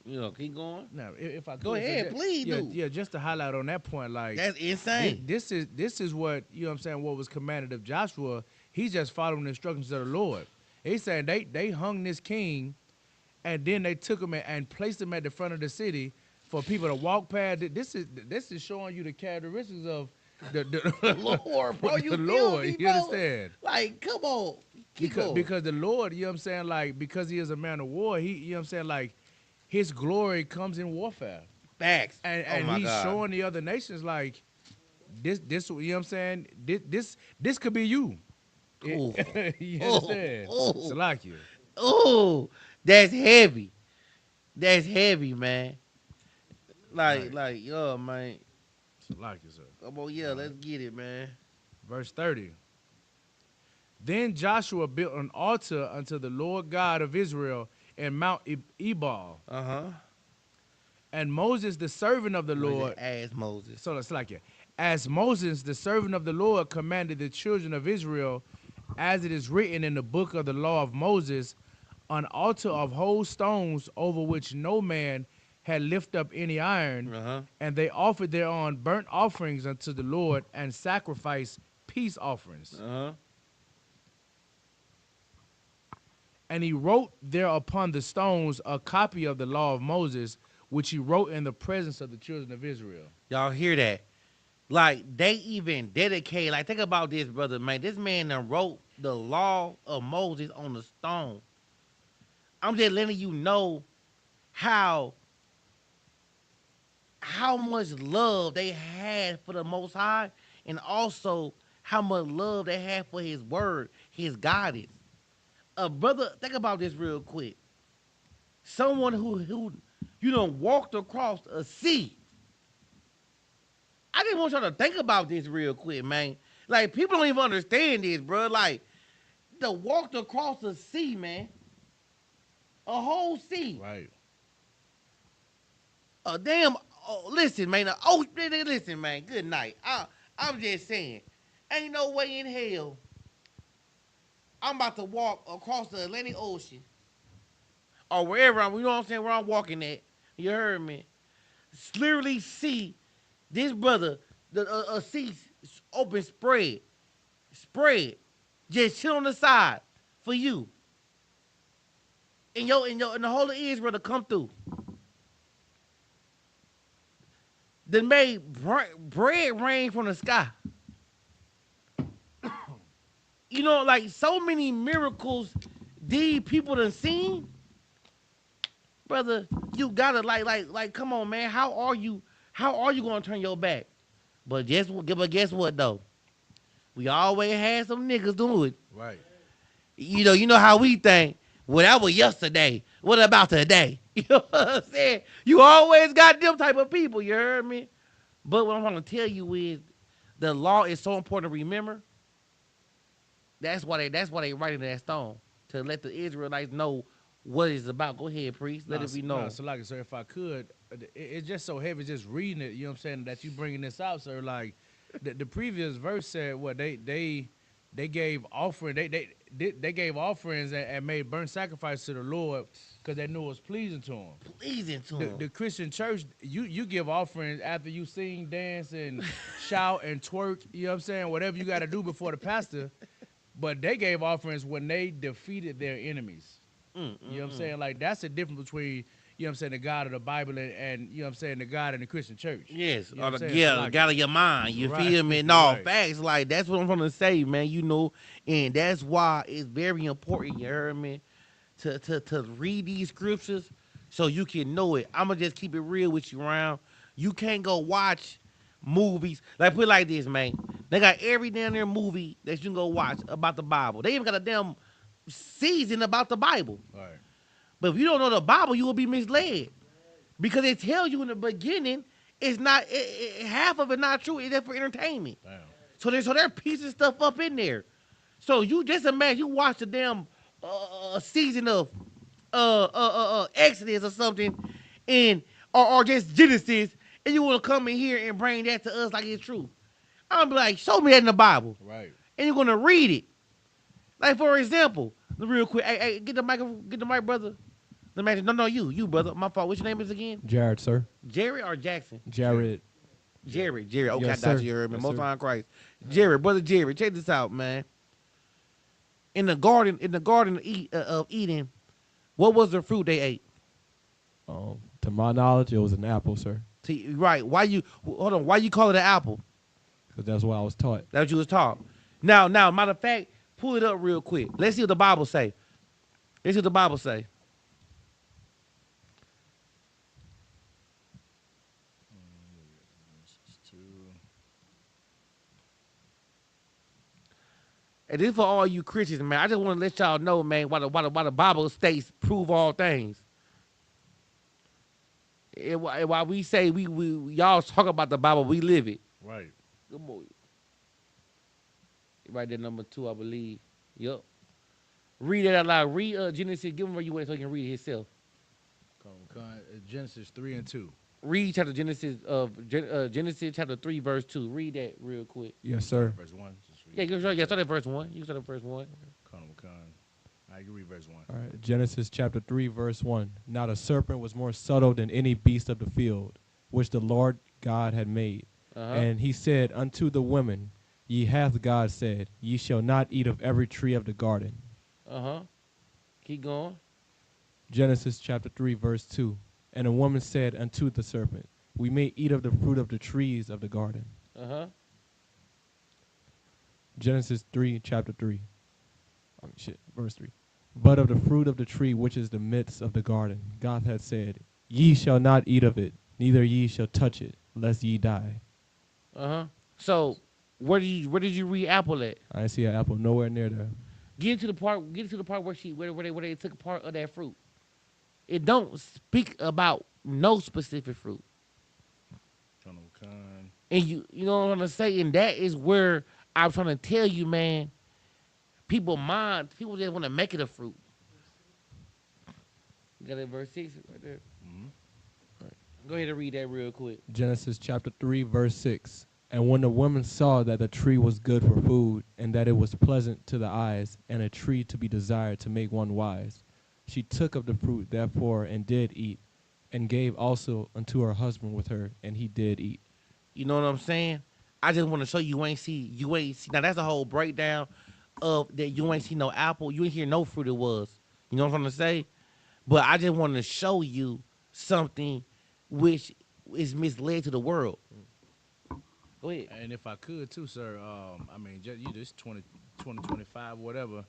know, keep going. Now, if I could, go ahead, please do. Yeah, just to highlight on that point, like that's insane. This is what, you know what I'm saying, what was commanded of Joshua. He's just following the instructions of the Lord. He's saying they hung this king, and then they took him and placed him at the front of the city for people to walk past. This is showing you the characteristics of the Lord, bro. You the feel Lord. me, You bro? understand? Like, come on. Because the Lord, you know what I'm saying, like, because he is a man of war, he, you know what I'm saying, like, his glory comes in warfare. Facts. And he's showing the other nations, like, this, you know what I'm saying, this could be you. You understand? Salakia. Oh, that's heavy. That's heavy, man. Like, yo, man. Salakia, sir. Come on, yeah, let's get it, man. Verse 30. Then Joshua built an altar unto the Lord God of Israel in Mount Ebal. Uh-huh. And Moses, the servant of the Lord, As Moses. so it's like it. As Moses, the servant of the Lord, commanded the children of Israel, as it is written in the book of the law of Moses, an altar of whole stones over which no man had lifted up any iron, Uh-huh. and they offered thereon burnt offerings unto the Lord and sacrificed peace offerings. Uh-huh. And he wrote there upon the stones a copy of the law of Moses, which he wrote in the presence of the children of Israel. Y'all hear that? Like, they even dedicate, like, think about this, brother, man. This man done wrote the law of Moses on the stone. I'm just letting you know how much love they had for the Most High, and also how much love they had for his word, his guidance. Brother, think about this real quick. Someone who you know walked across a sea. I just want y'all to think about this real quick, man. Like, people don't even understand this, bro. Like, the walked across a sea, man. A whole sea. Right. A damn. Oh, listen, man. Oh, listen, man. Good night. I'm just saying, ain't no way in hell I'm about to walk across the Atlantic Ocean or wherever I'm. You know what I'm saying? Where I'm walking at. You heard me? Literally see this brother, a sea open spread, just chill on the side for you, and the whole of Israel to come through. Then made bread rain from the sky. You know, like so many miracles these people done seen. Brother, you gotta like come on, man. How are you gonna turn your back? But guess what though? We always had some niggas do it. Right. You know how we think. Well, that was yesterday. What about today? You know what I'm saying? You always got them type of people, you heard me? But what I'm gonna tell you is the law is so important to remember. That's why they write it in that stone. To let the Israelites know what it's about. Go ahead, priest. Let it be known. So like, sir, if I could, it's just so heavy just reading it, you know what I'm saying, that you bringing this out, sir. Like, the previous verse said what they gave offering, they gave offerings and made burnt sacrifice to the Lord because they knew it was pleasing to him. Pleasing to him. The Christian church, you give offerings after you sing, dance, and shout and twerk, you know what I'm saying, whatever you got to do before the pastor. But they gave offerings when they defeated their enemies. You know what I'm saying? Like, that's the difference between, you know what I'm saying, the God of the Bible and you know what I'm saying, the God in the Christian church. Yes. You know The like, God of your mind. You right, feel me? No, right. facts. Like, that's what I'm trying to say, man. You know, and that's why it's very important, you heard me, to read these scriptures so you can know it. I'm going to just keep it real with you, Round. You can't go watch movies. Like, put it like this, man. They got every damn near movie that you can go watch about the Bible. They even got a damn season about the Bible. Right. But if you don't know the Bible, you will be misled. Because they tell you in the beginning, it's not half of it not true. It's just for entertainment. Damn. So they're piecing stuff up in there. So you just imagine you watch the damn season of Exodus or something, and or just Genesis, and you want to come in here and bring that to us like it's true. I'm like, show me that in the Bible. Right. And you're gonna read it. Like, for example, real quick, hey, get the mic, brother. No, you, brother. My fault. What's your name is again? Jared, sir. Jerry or Jackson? Jared. Jerry. Okay, Yes, I got sir. you. Heard me. Yes, Most sir. High Christ. Brother Jerry, check this out, man. In the garden of Eden, what was the fruit they ate? To my knowledge, it was an apple, sir. Right. Why you call it an apple? Because that's what I was taught. That's what you was taught. Now, matter of fact, pull it up real quick. Let's see what the Bible say. And this for all you Christians, man. I just want to let y'all know, man, why the Bible states prove all things. And why we say we y'all talk about the Bible, we live it. Right. Good boy. Right there, number 2, I believe. Yup. Read that out loud. Read Genesis. Give him where you at so he can read it himself. Genesis 3 and 2. Read chapter Genesis Genesis chapter 3 verse 2. Read that real quick. Yes, sir. Verse 1. Yeah, start at verse 1. You start at verse 1. I can read verse 1. All right, Genesis chapter 3, verse 1. Now the serpent was more subtle than any beast of the field, which the Lord God had made. And he said unto the women, Ye hath God said, Ye shall not eat of every tree of the garden. Keep going. Genesis chapter 3, verse 2. And the woman said unto the serpent, We may eat of the fruit of the trees of the garden. Genesis 3, chapter 3. Verse 3. But of the fruit of the tree which is the midst of the garden, God hath said, Ye shall not eat of it, neither ye shall touch it, lest ye die. So where did you read apple at? I didn't see an apple nowhere near there. Get to the part where they took part of that fruit. It don't speak about no specific fruit. And you know what I'm gonna say? And that is where I'm trying to tell you, man. People just want to make it a fruit. You got it, verse 6 right there. Right. Go ahead and read that real quick. Genesis chapter 3, verse 6. And when the woman saw that the tree was good for food, and that it was pleasant to the eyes, and a tree to be desired to make one wise, she took of the fruit therefore and did eat, and gave also unto her husband with her, and he did eat. You know what I'm saying? I just want to show you ain't see. Now that's a whole breakdown of that you ain't see no apple. You ain't hear no fruit it was. You know what I'm trying to say? But I just want to show you something which is misled to the world. Go ahead. And if I could too, sir, I mean, you this 2025, whatever,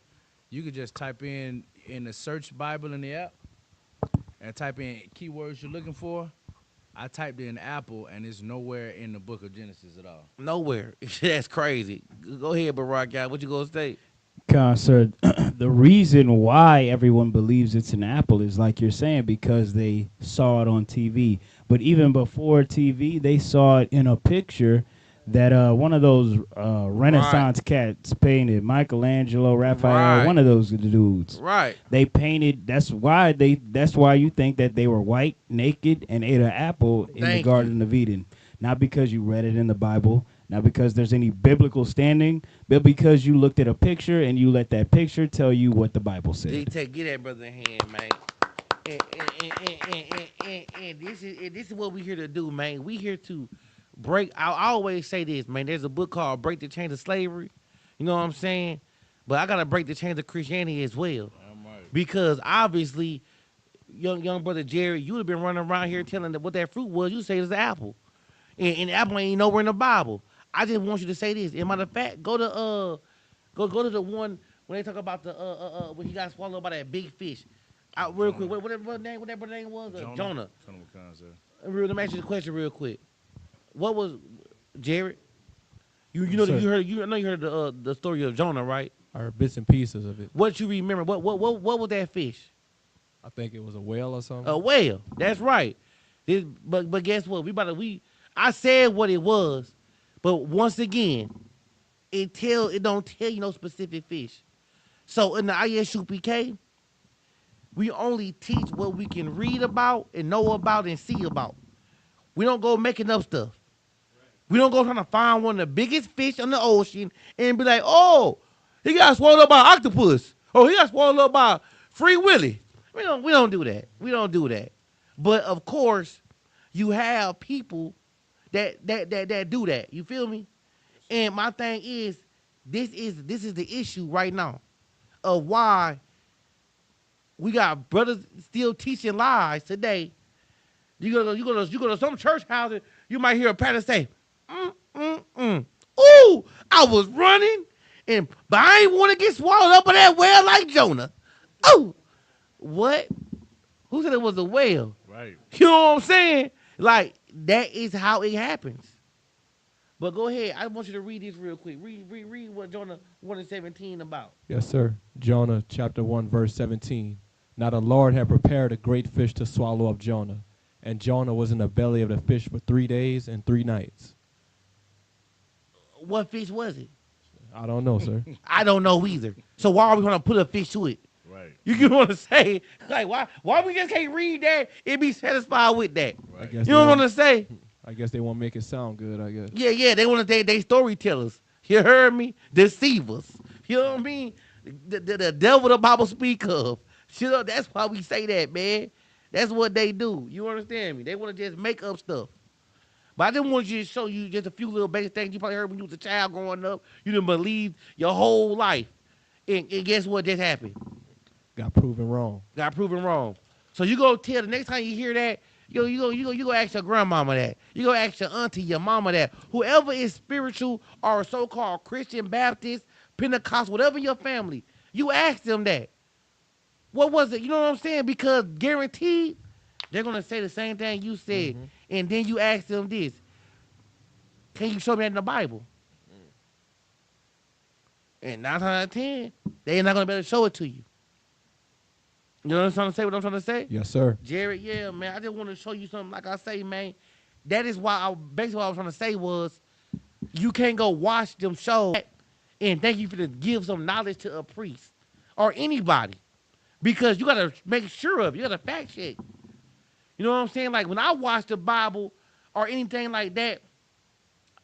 you could just type in the search Bible in the app and type in keywords you're looking for. I typed in apple, and it's nowhere in the book of Genesis at all. Nowhere. That's crazy. Go ahead, Barack guy. What you gonna say? Sir, the reason why everyone believes it's an apple is like you're saying, because they saw it on TV. But even before TV, they saw it in a picture that one of those Renaissance cats painted. Michelangelo, Raphael, one of those dudes. Right. They painted. That's why you think that they were white, naked, and ate an apple in the Garden of Eden. Not because you read it in the Bible, not because there's any biblical standing, but because you looked at a picture and you let that picture tell you what the Bible said. Get that brother in hand, man. And this is what we here to do, man. We here to break. I always say this, man. There's a book called "Break the Chains of Slavery." You know what I'm saying? But I gotta break the chains of Christianity as well, because obviously, young brother Jerry, you would have been running around here telling them what that fruit was. You say it's the apple, and the apple ain't nowhere in the Bible. I just want you to say this. As a matter of fact, go to the one when they talk about the when he got swallowed by that big fish. Real quick, what that name was? Jonah. Let me ask you the question real quick. What was Jared? I know you heard the story of Jonah, right? I heard bits and pieces of it. What you remember? What was that fish? I think it was a whale or something. A whale. That's right. But guess what? I said what it was, but once again, it don't tell you no specific fish. So in the ISUPK, we only teach what we can read about and know about and see about. We don't go making up stuff. We don't go trying to find one of the biggest fish in the ocean and be like, oh, he got swallowed up by an octopus. Oh, he got swallowed up by Free Willy. We don't do that. We don't do that. But of course, you have people that do that. You feel me? And my thing is, this is the issue right now of why we got brothers still teaching lies today. You go to some church houses, you might hear a pastor say, ooh, I was running, but I ain't want to get swallowed up by that whale like Jonah. Oh, what? Who said it was a whale? Right. You know what I'm saying? Like, that is how it happens. But go ahead. I want you to read this real quick. Read what Jonah 1:17 about. Yes, sir. Jonah chapter 1, verse 17. Now the Lord had prepared a great fish to swallow up Jonah. And Jonah was in the belly of the fish for 3 days and 3 nights. What fish was it? I don't know, sir. I don't know either. So why are we gonna put a fish to it? Right. You get what I'm saying? Like why we just can't read that and be satisfied with that? I Right. guess You they know what I'm want. gonna say? I guess they want to make it sound good. I guess. Yeah, they want to they storytellers. You heard me? Deceivers. You know what I mean? The devil the Bible speak of. You know, that's why we say that, man. That's what they do. You understand me? They want to just make up stuff. But I just want you to show you just a few little basic things you probably heard when you was a child growing up. You didn't believe your whole life. And guess what just happened? Got proven wrong. Got proven wrong. So you go tell the next time you hear that, you go ask your grandmama that. You go ask your auntie, your mama that. Whoever is spiritual or so-called Christian, Baptist, Pentecost, whatever your family, you ask them that. What was it? You know what I'm saying? Because guaranteed, they're gonna say the same thing you said. And then you ask them this: can you show me that in the Bible? And 9 out of 10, they're not gonna be able to show it to you. You know what I'm trying to say? What I'm trying to say? Yes, sir. Jared, yeah, man. I just want to show you something. Like I say, man, that is why basically what I was trying to say was you can't go watch them shows and think you to give some knowledge to a priest or anybody because you got to make sure of it. You got to fact check. You know what I'm saying? Like when I watch the Bible or anything like that,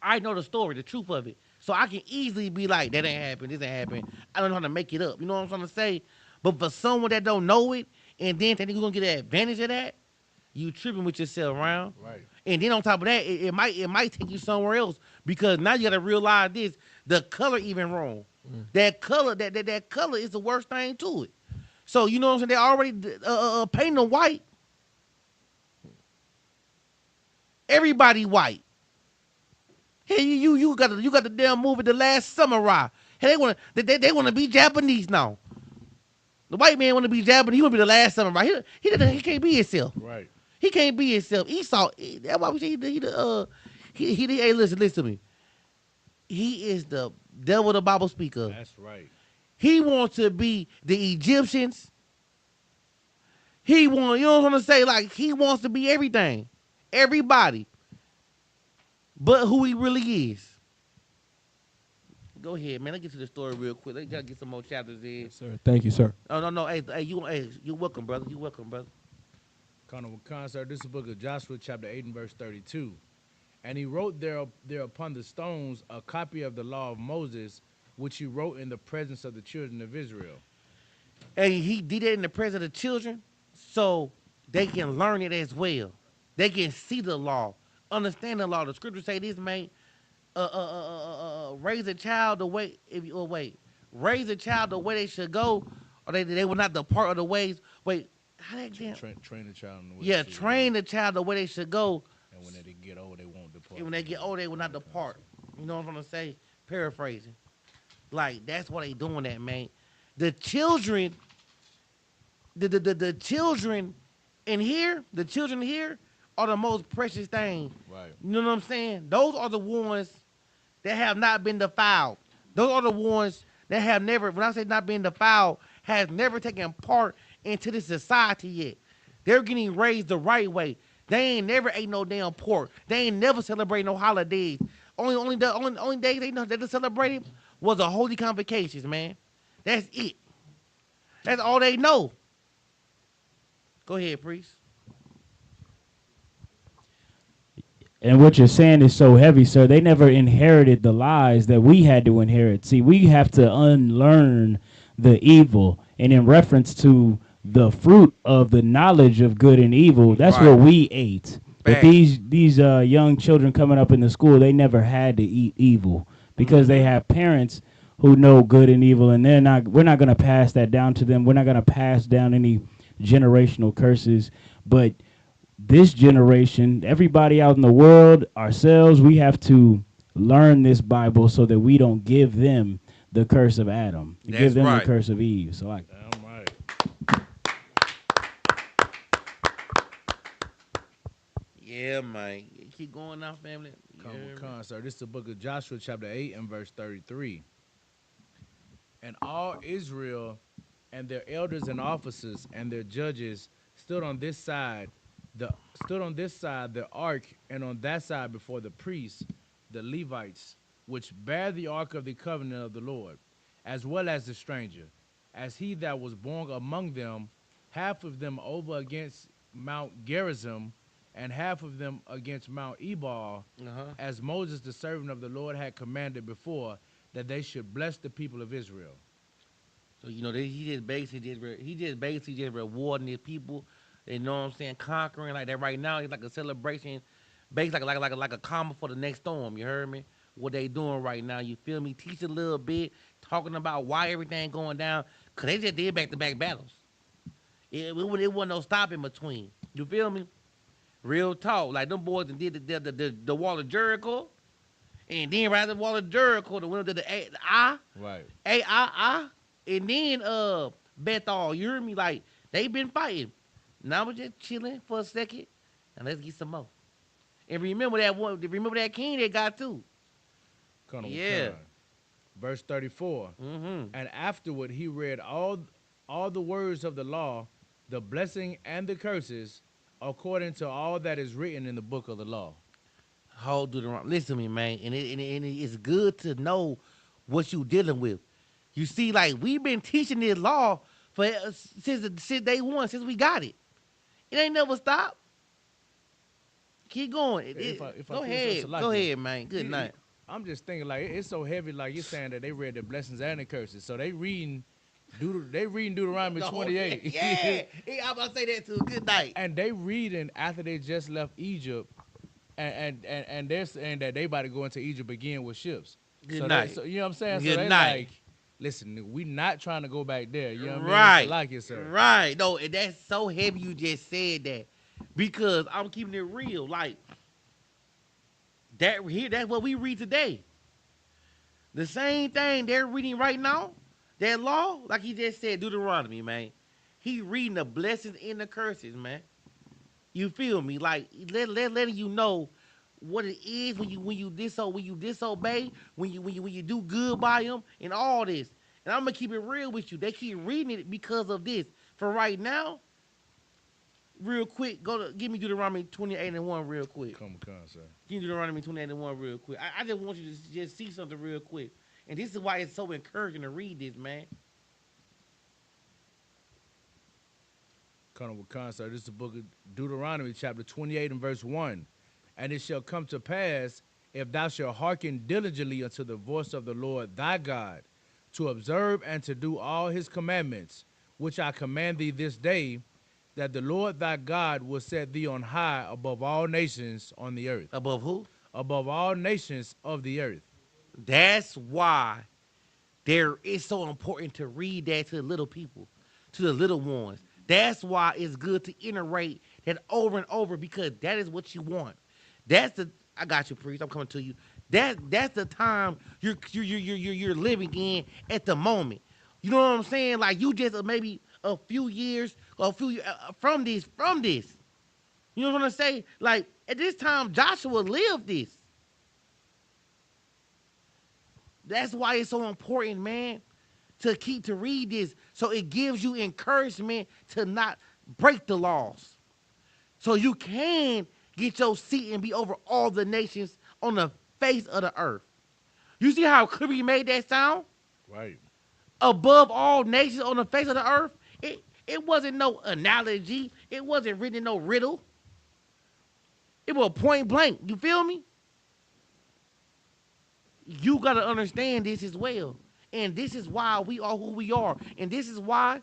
I know the story, the truth of it. So I can easily be like, that ain't happened, this ain't happened. I don't know how to make it up. You know what I'm trying to say? But for someone that don't know it and then think you're going to get an advantage of that, you tripping with yourself around. Right. And then on top of that, it might take you somewhere else because now you got to realize this, the color even wrong. That color, that color is the worst thing to it. So you know what I'm saying? They already painting them white. Everybody white. Hey, you got the damn movie The Last Samurai. Hey, they want to be Japanese now. The white man want to be Japanese. He want to be the last samurai. He can't be himself. Right. He can't be himself. Esau. That's why we say hey, listen to me. He is the devil the Bible speaker. That's right. He wants to be the Egyptians. You know what I'm gonna say? Like he wants to be everything, everybody, but who he really is. Go ahead, man. Let's get to the story real quick. Let's gotta get some more chapters in. Yes, sir. Thank you, sir. Oh no. Hey, you're welcome, brother. You're welcome, brother. Sir, this is the book of Joshua, chapter 8 and verse 32. And he wrote there upon the stones a copy of the law of Moses, which he wrote in the presence of the children of Israel. And he did it in the presence of the children so they can learn it as well. They can see the law, understand the law. The scriptures say this, man. Raise a child the way raise a child the way they should go, or they will not depart of the ways. Wait, how that damn? Train the child in the way. Yeah, train the child the way they should go. And when they get old, they won't depart. And when they get old, they will not depart. You know what I'm gonna say? Paraphrasing. Like that's why they doing that, man. The children, the children in here, the children here are the most precious thing. Right. You know what I'm saying? Those are the ones that have not been defiled. Those are the ones that have never, when I say not being defiled, has never taken part into this society yet. They're getting raised the right way. They ain't never ate no damn pork. They ain't never celebrate no holidays. Only days they know that they celebrated was the holy convocations, man. That's it. That's all they know. Go ahead, priest. And what you're saying is so heavy, sir. They never inherited the lies that we had to inherit. See, we have to unlearn the evil. And in reference to the fruit of the knowledge of good and evil, that's Right. what we ate. But Facts. these young children coming up in the school, they never had to eat evil because they have parents who know good and evil, and we're not going to pass that down to them. We're not going to pass down any generational curses. But this generation, everybody out in the world, ourselves, we have to learn this Bible so that we don't give them the curse of Adam, That's give them right. the curse of Eve. So Damn right. Yeah, man. Keep going now, family. Sir, this is the book of Joshua, chapter 8 and verse 33. And all Israel and their elders and officers and their judges stood on this side, the ark, and on that side before the priests, the Levites, which bear the ark of the covenant of the Lord, as well as the stranger, as he that was born among them, half of them over against Mount Gerizim, and half of them against Mount Ebal, as Moses the servant of the Lord had commanded before, that they should bless the people of Israel. So he just basically just rewarding his people. You know what I'm saying? Conquering like that right now. It's like a celebration, basically like a calmer for the next storm. You heard me? What they doing right now? You feel me? Teach a little bit, talking about why everything going down. Cause they just did back-to-back battles. It wasn't no stopping between. You feel me? Real talk. Like them boys that did the wall of Jericho, and then right after the wall of Jericho, the winner did the I. Right. A-I-I. And then Bethel, you hear me? Like, they been fighting. Now we're just chilling for a second, and let's get some more. And remember that king they got too. Yeah. Verse 34. And afterward he read all the words of the law, the blessing and the curses, according to all that is written in the book of the law. Hold Deuteronomy. Listen to me, man. And it's good to know what you dealing with. You see, like, we've been teaching this law since day one, since we got it. It ain't never stopped. Keep going. Go ahead, man. Good night. I'm just thinking, like, it's so heavy, like you're saying that they read the blessings and the curses. So they reading Deuteronomy 28. Yeah, I'm about to say that too. Good night. And they reading after they just left Egypt, and they're saying that they about to go into Egypt again with ships. Good night. So you know what I'm saying? Good so they night. Like, listen, we not trying to go back there. You know what I I mean? Like it, sir. Right. No, and that's so heavy you just said that. Because I'm keeping it real. Like, that's what we read today. The same thing they're reading right now, that law, like he just said, Deuteronomy, man. He reading the blessings and the curses, man. You feel me? Like, letting you know what it is when you disobey, when you do good by them, and all this. And I'm gonna keep it real with you. They keep reading it because of this. For right now, real quick, give me Deuteronomy 28:1 real quick. Come on, sir. Give me Deuteronomy 28:1 real quick. I just want you to just see something real quick. And this is why it's so encouraging to read this, man. Come on, sir. This is the book of Deuteronomy, chapter 28 and verse 1. And it shall come to pass, if thou shalt hearken diligently unto the voice of the Lord thy God, to observe and to do all his commandments, which I command thee this day, that the Lord thy God will set thee on high above all nations on the earth. Above who? Above all nations of the earth. That's why it's so important to read that to the little people, to the little ones. That's why it's good to iterate that over and over, because that is what you want. I got you, priest. I'm coming to you. That's the time you're living in at the moment. You know what I'm saying? Like, you just maybe a few years from this. You know what I'm saying? Like, at this time, Joshua lived this. That's why it's so important, man, to read this, so it gives you encouragement to not break the laws, so you can get your seat and be over all the nations on the face of the earth. You see how clear he made that sound? Right. Above all nations on the face of the earth. It wasn't no analogy. It wasn't written in no riddle. It was point blank. You feel me? You got to understand this as well. And this is why we are who we are. And this is why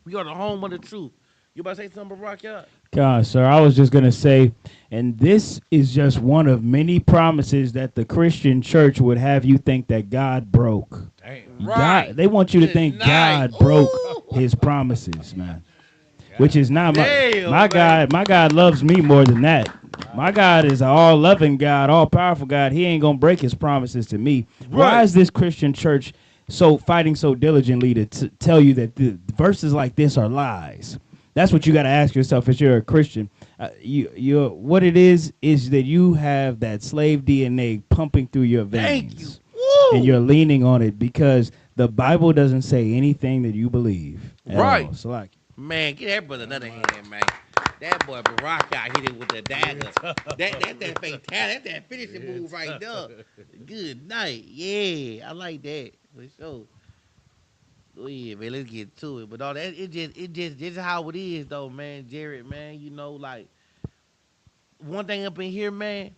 we are the home of the truth. You about to say something, Barack? Yeah. God, sir, I was just going to say, and this is just one of many promises that the Christian church would have you think that God broke. Damn. Right. God, they want you to think God broke his promises, man. Which is not my God. My God loves me more than that. My God is an all-loving God, all-powerful God. He ain't going to break his promises to me. Right. Why is this Christian church fighting so diligently to tell you that the verses like this are lies? That's what you got to ask yourself if you're a Christian. What it is that you have that slave DNA pumping through your veins. Thank you. Woo! And you're leaning on it because the Bible doesn't say anything that you believe. Right. So, like, man, get that brother another hand, man. That boy Barack out hit it with the dagger. That fatality. That's that finishing move right there. Good night. Yeah, I like that for sure. Oh yeah, man. Let's get to it. But all that it just how it is though, man. Jared, man. You know, like one thing up in here, man.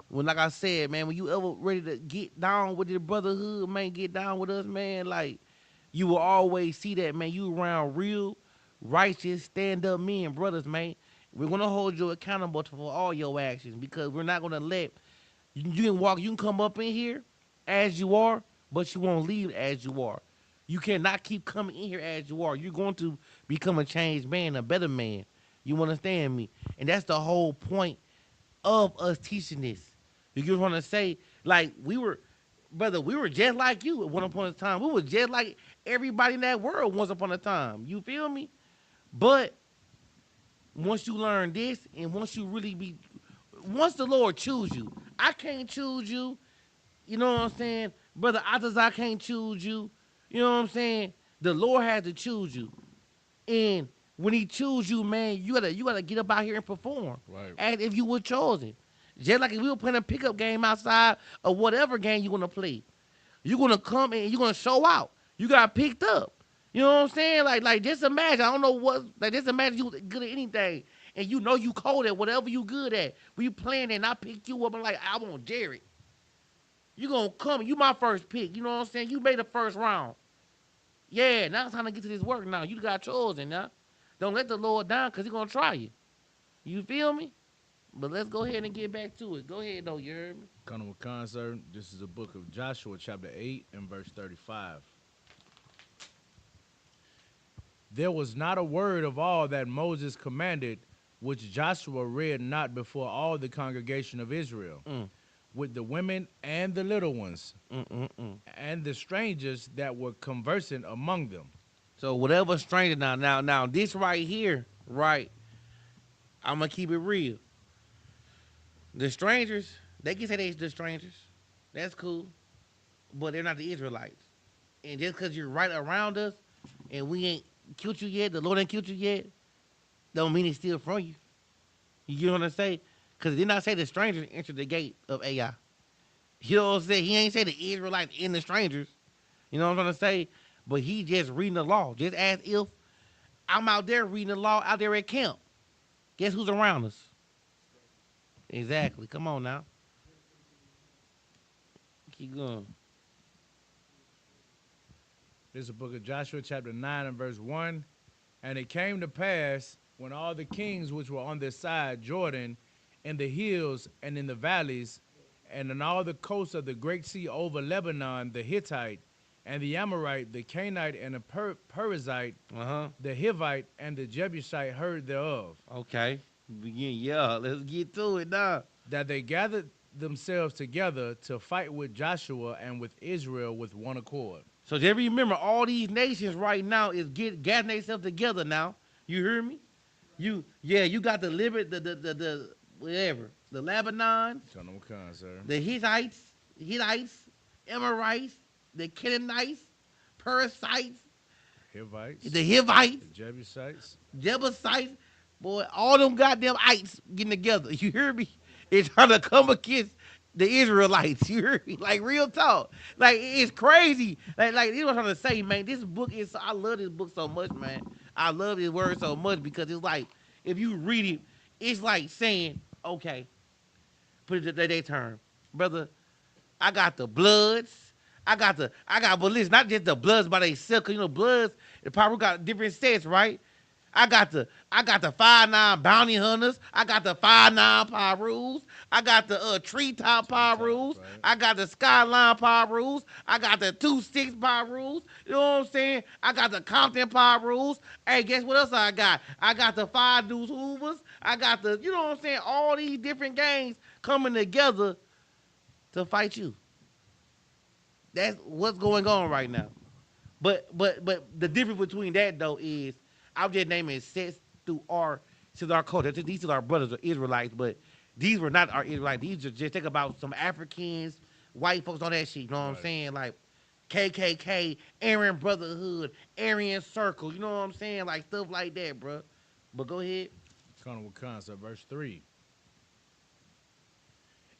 When like I said, man, when you ever ready to get down with the brotherhood, man, get down with us, man. Like you will always see that, man. You around real, righteous, stand up men, brothers, man. We're gonna hold you accountable for all your actions because we're not gonna let you can walk, you can come up in here as you are, but you won't leave as you are. You cannot keep coming in here as you are. You're going to become a changed man, a better man. You understand me? And that's the whole point of us teaching this. You get what I'm trying to say? Like brother, we were just like you at one upon a time. We were just like everybody in that world once upon a time. You feel me? But once you learn this and once the Lord choose you, I can't choose you. You know what I'm saying? Brother I can't choose you. You know what I'm saying? The Lord had to choose you. And when he choose you, man, you gotta get up out here and perform. Right. As if you were chosen. Just like if we were playing a pickup game outside or whatever game you wanna play. You're gonna come and you're gonna show out. You got picked up. You know what I'm saying? Like just imagine, I don't know what like just imagine you good at anything and you know you cold at whatever you good at. We playing and I pick you up and like, I want Jared. You gonna come, you my first pick. You know what I'm saying? You made the first round. Yeah, now it's time to get to this work now. You got chosen now. Don't let the Lord down because he's gonna try you. You feel me? But let's go ahead and get back to it. Go ahead though, you heard me? Come with concern. This is the book of Joshua, chapter 8 and verse 35. There was not a word of all that Moses commanded, which Joshua read not before all the congregation of Israel, with the women and the little ones, and the strangers that were conversing among them. So whatever stranger now this right here, right? I'm gonna keep it real. The strangers, they can say they the strangers. That's cool. But they're not the Israelites. And just because you're right around us and we ain't killed you yet, the Lord ain't killed you yet, don't mean it's still from you. You get what I'm saying? Because he did not say the strangers entered the gate of Ai. You know what I'm saying? He ain't say the Israelites and the strangers. You know what I'm trying to say? But he just reading the law. Just as if I'm out there reading the law out there at camp. Guess who's around us? Exactly. Come on now. Keep going. This is the book of Joshua, chapter 9 and verse 1. And it came to pass, when all the kings which were on this side Jordan, in the hills and in the valleys, and in all the coasts of the great sea over Lebanon, the Hittite, and the Amorite, the Canaanite, and the Perizzite, the Hivite, and the Jebusite heard thereof. Okay. Yeah, let's get to it now. That they gathered themselves together to fight with Joshua and with Israel with one accord. So just remember, all these nations right now is gathering themselves together now. You hear me? You got the whatever, the Lebanons, the Hittites, Amorites, the Canaanites, Perizzites, Hivites, the Hivites, the Jebusites, boy, all them goddamn ites getting together. You hear me? It's trying to come against the Israelites. You hear me? Like real talk. Like it's crazy. Like you know what I'm trying to say, man. This book is. I love this book so much, man. I love this word so much because it's like if you read it, it's like saying, okay, put it to their term, brother. I got the bloods. But listen, not just the bloods by themselves, cause you know bloods, the power got different sets, right? I got the 5'9" bounty hunters. I got the 5'9" Pyrus. I got the treetop Pyrus. Right. I got the skyline Pyrus. I got the 2-6 Pyrus. You know what I'm saying? I got the Compton Pyrus. Hey, guess what else I got? I got the 5 Deuce Hoovers. I got the, you know what I'm saying? All these different gangs coming together to fight you. That's what's going on right now. But the difference between that though is I'm just naming sets through our culture. These are our brothers or Israelites, but these were not our Israelites. These are just think about some Africans, white folks, all that shit. You know what I'm saying? Like KKK, Aryan Brotherhood, Aryan Circle. You know what I'm saying? Like stuff like that, bro. But go ahead. Wakanda Wakanda, verse 3.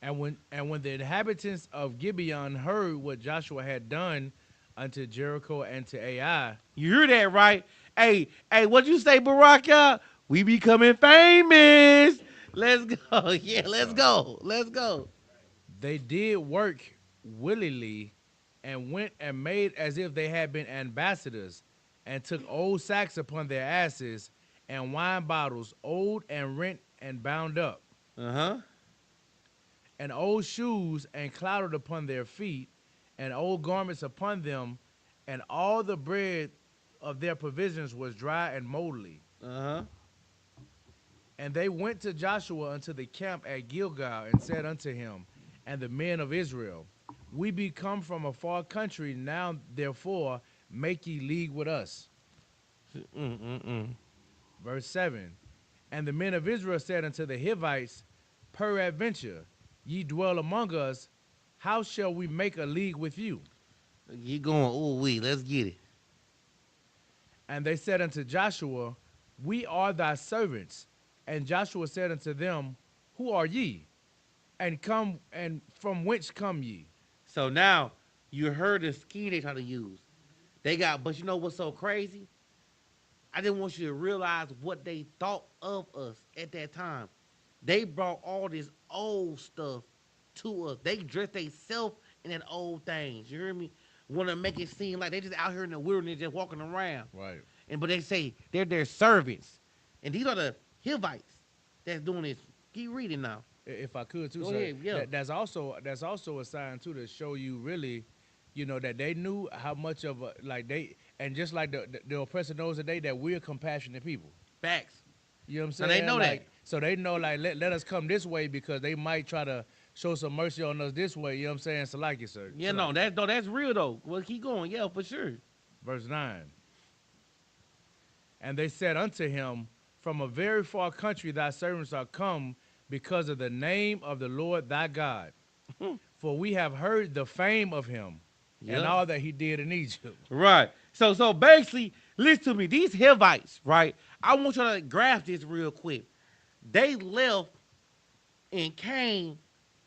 And when the inhabitants of Gibeon heard what Joshua had done unto Jericho and to Ai, You hear that, right? Hey, what you say, Baraka? We becoming famous. Let's go. Yeah, let's go. Let's go. they did work willingly and went and made as if they had been ambassadors and took old sacks upon their asses and wine bottles, old and rent and bound up, Uh-huh. and old shoes and clouded upon their feet, and old garments upon them, and all the bread of their provisions was dry and moldly. Uh-huh. And they went to Joshua unto the camp at Gilgal and said unto him and the men of Israel, we be come from a far country, now therefore make ye league with us. Verse 7. And the men of Israel said unto the Hivites, peradventure ye dwell among us, how shall we make a league with you? You going, let's get it. And they said unto Joshua, we are thy servants. And Joshua said unto them, who are ye? And from whence come ye? So now you heard the scheme they try to use. But you know what's so crazy? I didn't want you to realize what they thought of us at that time. They brought all this old stuff to us. They dressed themselves in that old things. You hear me? Want to make it seem like they just out here in the wilderness just walking around. Right. But they say they're their servants. And these are the Hivites that's doing this. Keep reading now. If I could too, Go sir. ahead, yeah. That's also a sign too to show you really, that they knew how much of a and just like the oppressor knows today that we're compassionate people. Facts. You know what I'm So saying? they know that. So they know let us come this way because they might try to show some mercy on us this way. You know what I'm saying? So like it, sir. Yeah, So that's real though. Well, keep going. Yeah, for sure. Verse 9. And they said unto him, from a very far country thy servants are come because of the name of the Lord thy God. For we have heard the fame of him and all that he did in Egypt. Right. So basically, listen to me. These Hivites, right? I want you to grasp this real quick. They left and came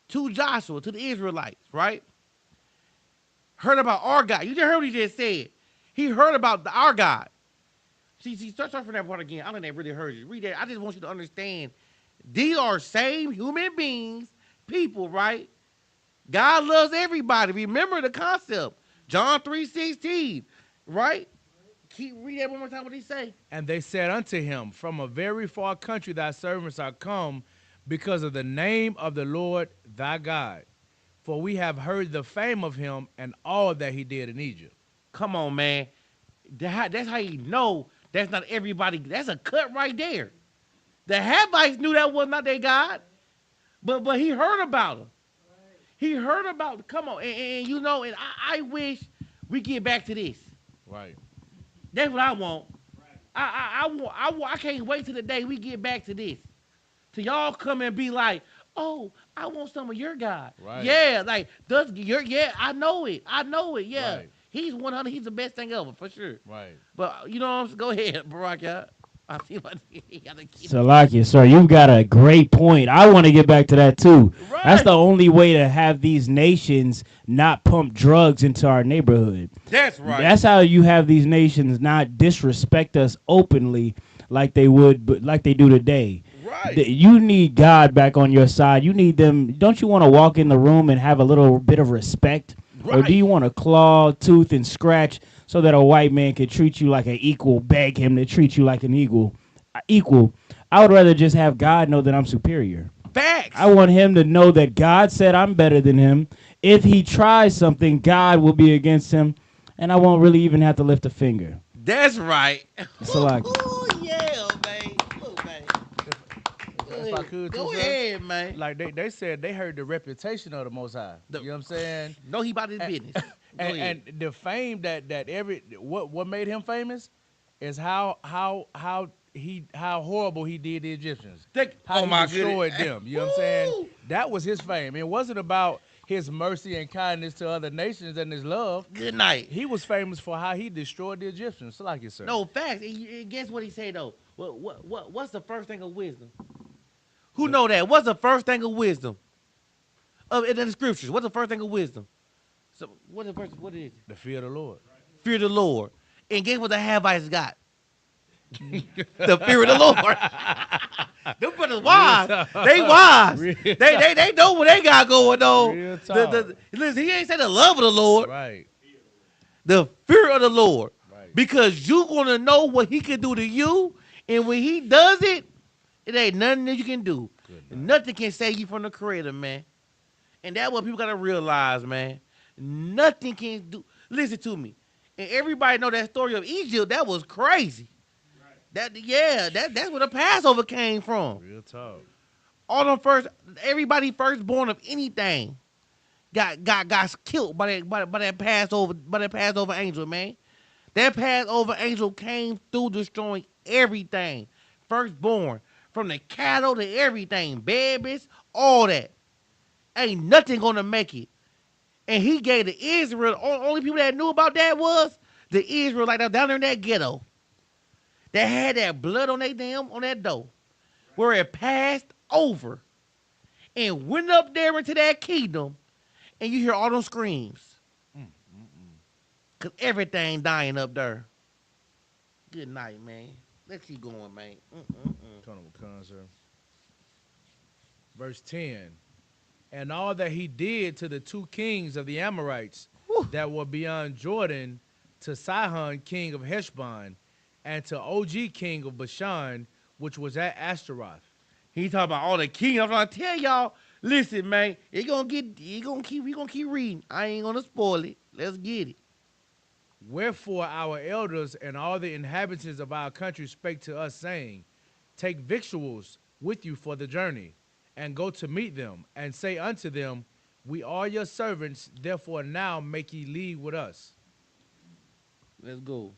to Joshua, to the Israelites, right? Heard about our God. You just heard what he just said. He heard about our God. See, start from that part again. I don't think they really heard you. Read that. I just want you to understand. These are same human beings, people, right? God loves everybody. Remember the concept. John 3:16, right? Read that one more time what he say. And they said unto him, from a very far country thy servants are come because of the name of the Lord thy God. For we have heard the fame of him and all that he did in Egypt. Come on, man. That's how you know that's not everybody. That's a cut right there. The Hivites knew that was not their God, but he heard about them. He heard about. Come on, and I wish we get back to this. Right. That's what I want. I can't wait till the day we get back to this. Till y'all come and be like, oh, I want some of your God. Right. Yeah, I know it. Yeah. Right. He's 100. He's the best thing ever, for sure. Right. But, go ahead, Barack. I feel like he got to keep Salakia, sir, you've got a great point. I want to get back to that too. Right. That's the only way to have these nations not pump drugs into our neighborhood. That's right. That's how you have these nations not disrespect us openly like they would, but like they do today. Right. You need God back on your side. You need them. Don't you want to walk in the room and have a little bit of respect? Right. Or do you want to claw, tooth, and scratch so that a white man can treat you like an equal, beg him to treat you like an equal? I would rather just have God know that I'm superior. Facts. I want him to know that God said I'm better than him. If he tries something, God will be against him, and I won't really even have to lift a finger. That's right. Salakia. Oh, yeah, man. Look, man. If I could, Go too, sir. ahead, man. Like they said they heard the reputation of the Most High. You know what I'm saying? No, he about his business. And the fame that what made him famous is how horrible he did the Egyptians. How he destroyed them. You know what I'm saying? That was his fame. It wasn't about his mercy and kindness to other nations and his love. Good night. He was famous for how he destroyed the Egyptians. So like you, sir. No, facts. And guess what he said, though? What's the first thing of wisdom? Who know that? What's the first thing of wisdom? In the scriptures, what's the first thing of wisdom? So what the first? What is it? The fear of the Lord. Fear the Lord. And guess what the Havites got? The fear of the Lord. Them brothers wise. They wise. They know what they got going on. Real talk. Listen, he ain't say the love of the Lord. Right. The fear of the Lord. Right. Because you gonna know what he can do to you, and when he does it, it ain't nothing that you can do. Nothing can save you from the creator, man. And that's what people gotta realize, man. Nothing can do. Listen to me. And everybody know that story of Egypt. That was crazy. That's where the Passover came from. Real talk. All them everybody firstborn of anything got killed by that Passover angel, man. That Passover angel came through destroying everything. Firstborn. From the cattle to everything. Babies, all that. Ain't nothing gonna make it. And he gave the Israel, only people that knew about that was the Israelites down there in that ghetto. That had that blood on that door. Where it passed over. And went up there into that kingdom. And you hear all them screams. Because everything dying up there. Good night, man. Let's keep going, man. Verse 10. And all that he did to the two kings of the Amorites that were beyond Jordan, to Sihon, king of Heshbon, and to Og, king of Bashan, which was at Ashtaroth. He talking about all the kings. I'm trying to tell y'all, listen, man, we gonna keep reading. I ain't gonna spoil it. Let's get it. Wherefore our elders and all the inhabitants of our country spake to us, saying, take victuals with you for the journey, and go to meet them, and say unto them, we are your servants, therefore now make ye league with us. Let's go.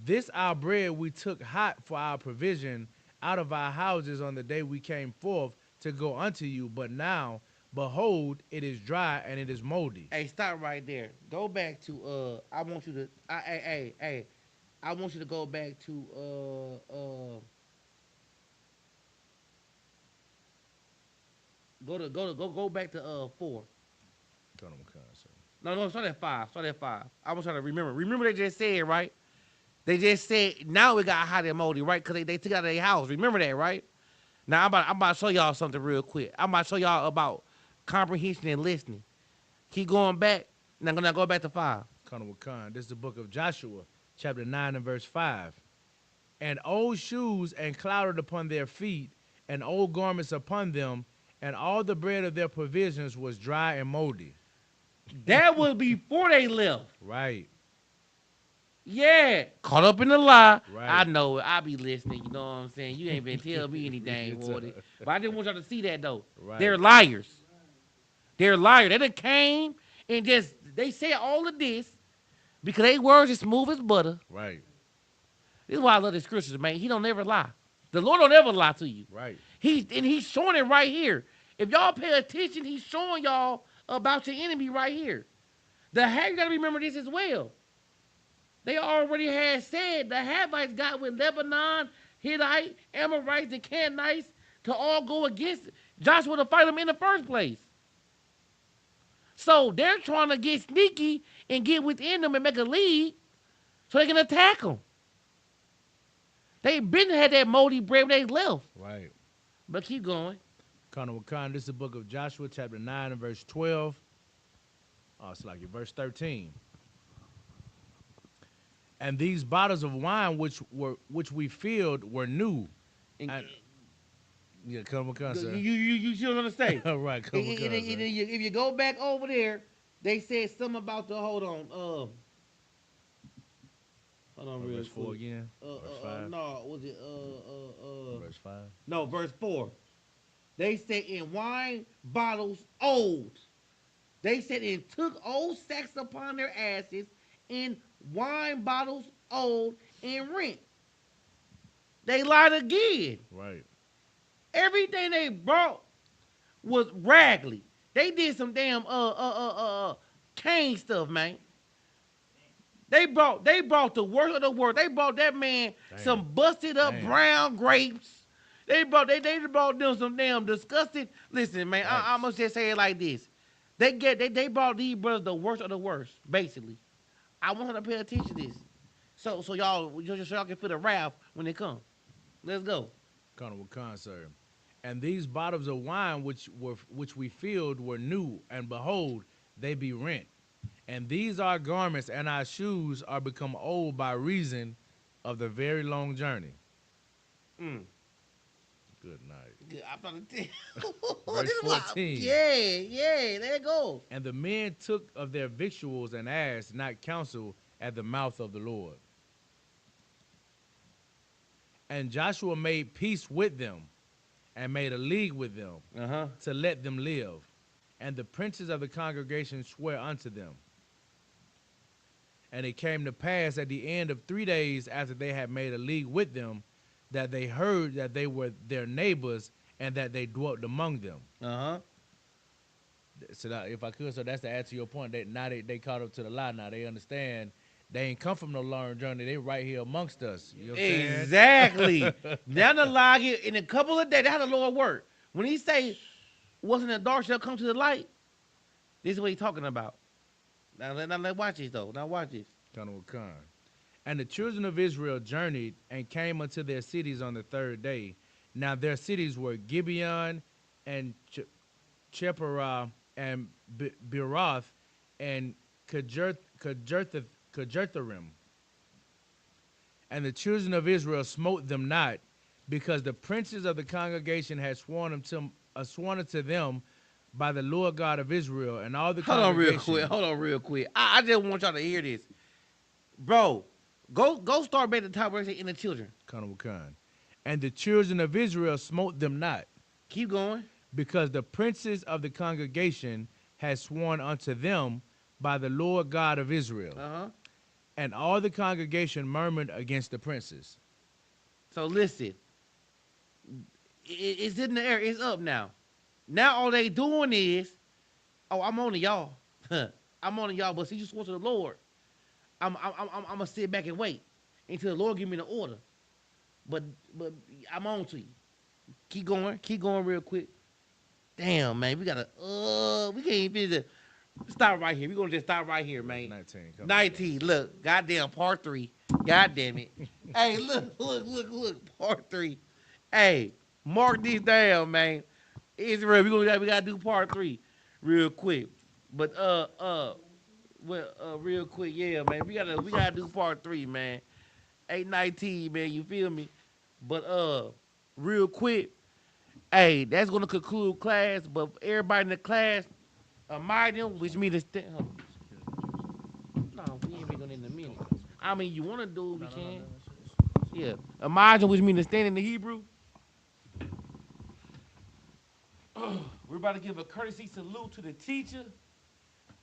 This our bread we took hot for our provision out of our houses on the day we came forth to go unto you, but now, behold, it is dry and it is moldy. Hey, stop right there. Go back to I want you to I want you to go back to go back to 4. No, start at 5. Start at 5. I was trying to remember. Remember they just said, right? They just said now it got hot and moldy, right? Because they took it out of their house. Remember that, right? Now I'm about to show y'all something real quick. I'm about to show y'all about comprehension and listening. Keep going back. And I'm gonna go back to 5. This is the book of Joshua, chapter 9 and verse 5. And old shoes and clouded upon their feet, and old garments upon them, and all the bread of their provisions was dry and moldy. That was before they left. Right. Yeah. Caught up in the lie. Right. I know it. I be listening. You know what I'm saying? You ain't been telling me anything, Wardy. But I didn't want y'all to see that, though. Right. They're liars. They're liars. They done came and they say all of this because they words is smooth as butter. Right. This is why I love the scriptures, man. He don't never lie. The Lord don't ever lie to you. Right. He's showing it right here. If y'all pay attention, he's showing y'all about your enemy right here. You got to remember this as well. They already had said the Havites got with Lebanon, Hittite, Amorites, and Canaanites to all go against Joshua to fight them in the first place. So they're trying to get sneaky and get within them and make a lead so they can attack them. They been had that moldy bread when they left. Right. But keep going. This is the book of Joshua, chapter 9 and verse 12. Oh, it's like verse 13. And these bottles of wine which we filled were new. Yeah, come on, sir. You still understand? All right, come on, if you go back over there, they said something about the hold on verse 4 again. Verse 5. No, was it verse 5? No, verse 4. They said in wine bottles old. They said and took old sacks upon their asses in wine bottles old and rent. They lied again. Right. Everything they brought was raggedy. They did some damn cane stuff, man. They brought the worst of the worst. They brought that man some busted up brown grapes. They brought them some damn disgusting. Listen, man, I'm gonna just say it like this. They brought these brothers the worst of the worst, basically. I want her to pay attention to this. So y'all can feel the wrath when they come. Let's go. Colonel Wakan, sir. And these bottles of wine which we filled were new, and behold, they be rent. And these our garments and our shoes are become old by reason of the very long journey. Good night. Good. I'm about to tell. Verse 14. Yeah, there it goes. And the men took of their victuals and asked not counsel at the mouth of the Lord. And Joshua made peace with them and made a league with them to let them live. And the princes of the congregation swear unto them. And it came to pass at the end of 3 days after they had made a league with them, that they heard that they were their neighbors and that they dwelt among them. So that, if I could, so that's to add to your point. Now they caught up to the lie. Now they understand they ain't come from no long journey. They right here amongst us. You know what I'm saying? Exactly. Down the line here, in a couple of days, that's how the Lord work. When he say, what's in the dark shall come to the light, this is what he's talking about. Now watch this, though. Now watch this. Colonel Khan. And the children of Israel journeyed and came unto their cities on the third day. Now their cities were Gibeon and Cheparah and Beeroth and Kirjatharim. And the children of Israel smote them not, because the princes of the congregation had sworn unto them by the Lord God of Israel, and all the congregation. Hold on real quick. I just want y'all to hear this. Bro, go start back at the top where it says in the children. Colonel Khan. And the children of Israel smote them not. Keep going. Because the princes of the congregation had sworn unto them by the Lord God of Israel. And all the congregation murmured against the princes. So listen. It's in the air. It's up now. Now all they doing is, I'm on to y'all. I'm on to y'all, but see, you swore to the Lord. I'm gonna sit back and wait until the Lord give me the order. But I'm on to you. Keep going real quick. Damn, man, we can't even stop right here. We're gonna just stop right here, man. 19. Look, goddamn part 3. God damn it. Hey, look, part 3. Hey, mark these down, man. Israel, we gotta do part 3 real quick. But real quick, yeah, man. We gotta do part 3, man. 8:19, man, you feel me? But real quick, hey, that's gonna conclude class. But everybody in the class, Amadium, which means to no, we ain't really gonna in a minute. I mean, you wanna do it, we can. Yeah, Amadium, which means to stand in the Hebrew. We're about to give a courtesy salute to the teacher,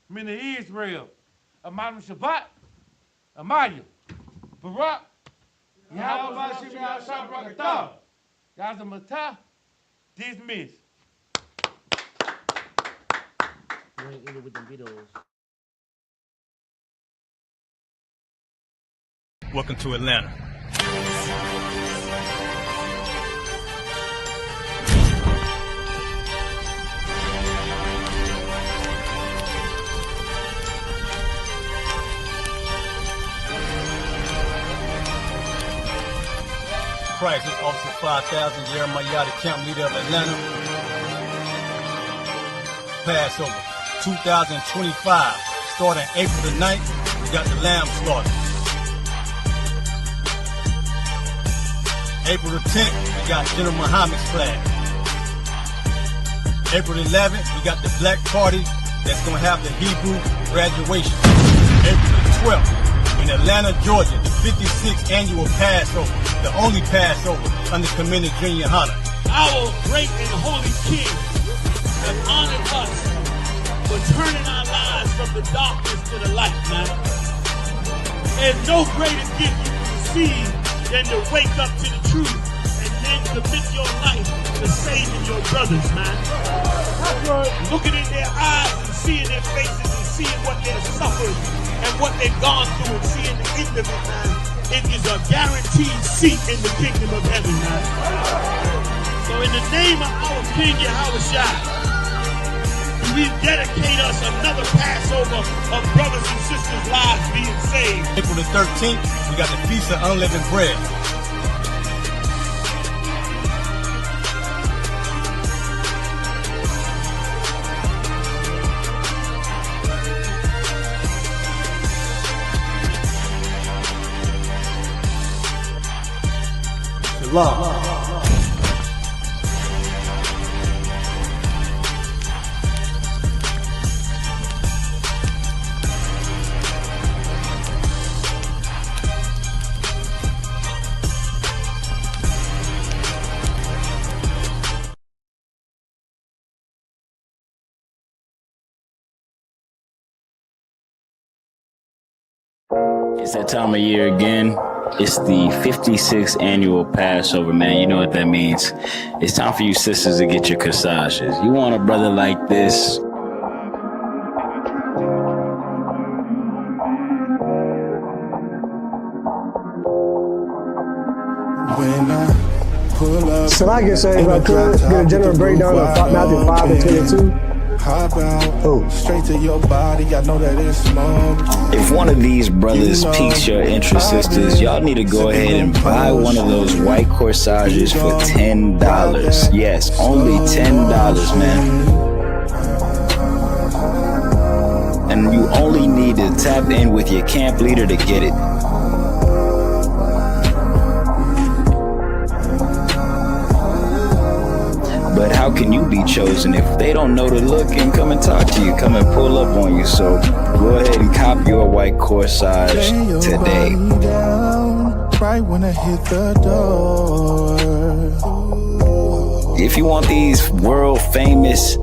men of Israel, Amadium Shabbat, Amadium, Barak, Yahweh Shemiyah Shabrakatah, Yazamata, dismiss. You ain't in it with them videos. Welcome to Atlanta. Christ, this Officer 5000, Jeremiah, the camp leader of Atlanta. Passover 2025, starting April the 9th, we got the lamb slaughter. April the 10th, we got General Muhammad's flag. April the 11th, we got the black party that's going to have the Hebrew graduation. April the 12th, in Atlanta, Georgia, the 56th annual Passover, the only Passover under Commander Junior Hunter. Our great and holy King has honored us for turning our lives from the darkness to the light, man. There's no greater gift you can receive than to wake up to the truth and then commit your life to saving your brothers, man. Looking in their eyes and seeing their faces and seeing what they've suffered and what they've gone through and seeing the end of it, man, it is a guaranteed seat in the kingdom of heaven, man. So in the name of our King Yahushua, we dedicate us another Passover of brothers and sisters' lives being saved. April the 13th, we got the Feast of Unleavened Bread. Shalom. It's that time of year again. It's the 56th annual Passover, man. You know what that means. It's time for you sisters to get your corsages. You want a brother like this? When I pull up, So I guess if I could get a general breakdown of Matthew 5 and 22. hop out, straight to your body. I know that it's smoke. If one of these brothers piques your interest, sisters, y'all need to go ahead and buy one of those white corsages for $10. Yes, only $10, man. And you only need to tap in with your camp leader to get it. But how can you be chosen if they don't know to look and come and talk to you, come and pull up on you? So go ahead and cop your white corsage today. Right when I hit the door. If you want these world famous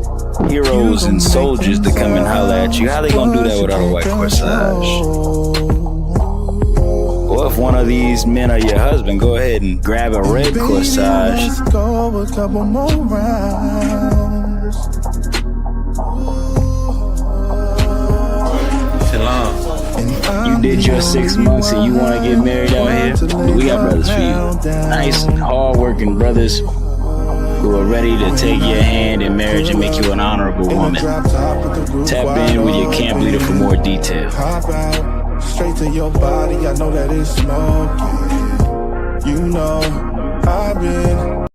heroes and soldiers to come and holler at you, how they gonna do that without a white corsage? Or if one of these men are your husband, go ahead and grab a red corsage. Let's go a couple more rounds. Shalom. You did your 6 months and you want to get married out here? We got brothers for you. Nice, hard-working brothers who are ready to take your hand in marriage and make you an honorable woman. Tap in with your camp leader for more detail. Straight to your body, I know that it's smoking. You know, I've been.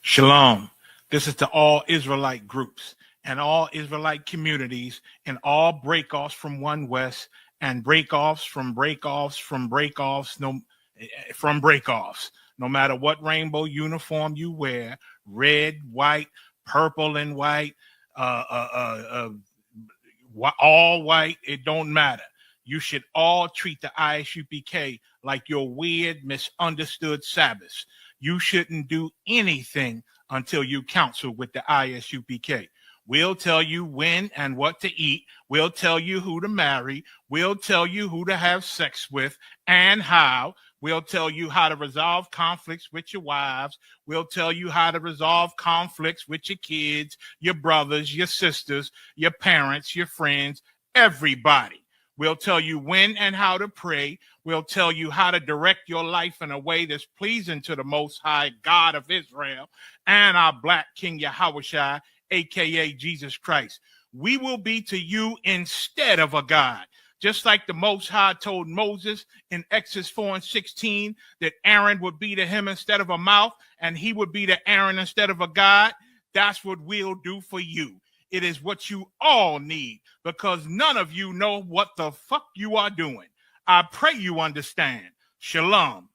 Shalom. This is to all Israelite groups and all Israelite communities and all breakoffs from One West and breakoffs from breakoffs from breakoffs, no matter what rainbow uniform you wear, red, white, purple and white, all white, it don't matter. You should all treat the Isupk like your weird, misunderstood Sabbaths. You shouldn't do anything until you counsel with the Isupk. We'll tell you when and what to eat. We'll tell you who to marry. We'll tell you who to have sex with and how. We'll tell you how to resolve conflicts with your wives. We'll tell you how to resolve conflicts with your kids, your brothers, your sisters, your parents, your friends, everybody. We'll tell you when and how to pray. We'll tell you how to direct your life in a way that's pleasing to the Most High God of Israel and our Black King Yahushua, a.k.a. Jesus Christ. We will be to you instead of a God. Just like the Most High told Moses in Exodus 4:16 that Aaron would be to him instead of a mouth and he would be to Aaron instead of a God, that's what we'll do for you. It is what you all need because none of you know what the fuck you are doing. I pray you understand. Shalom.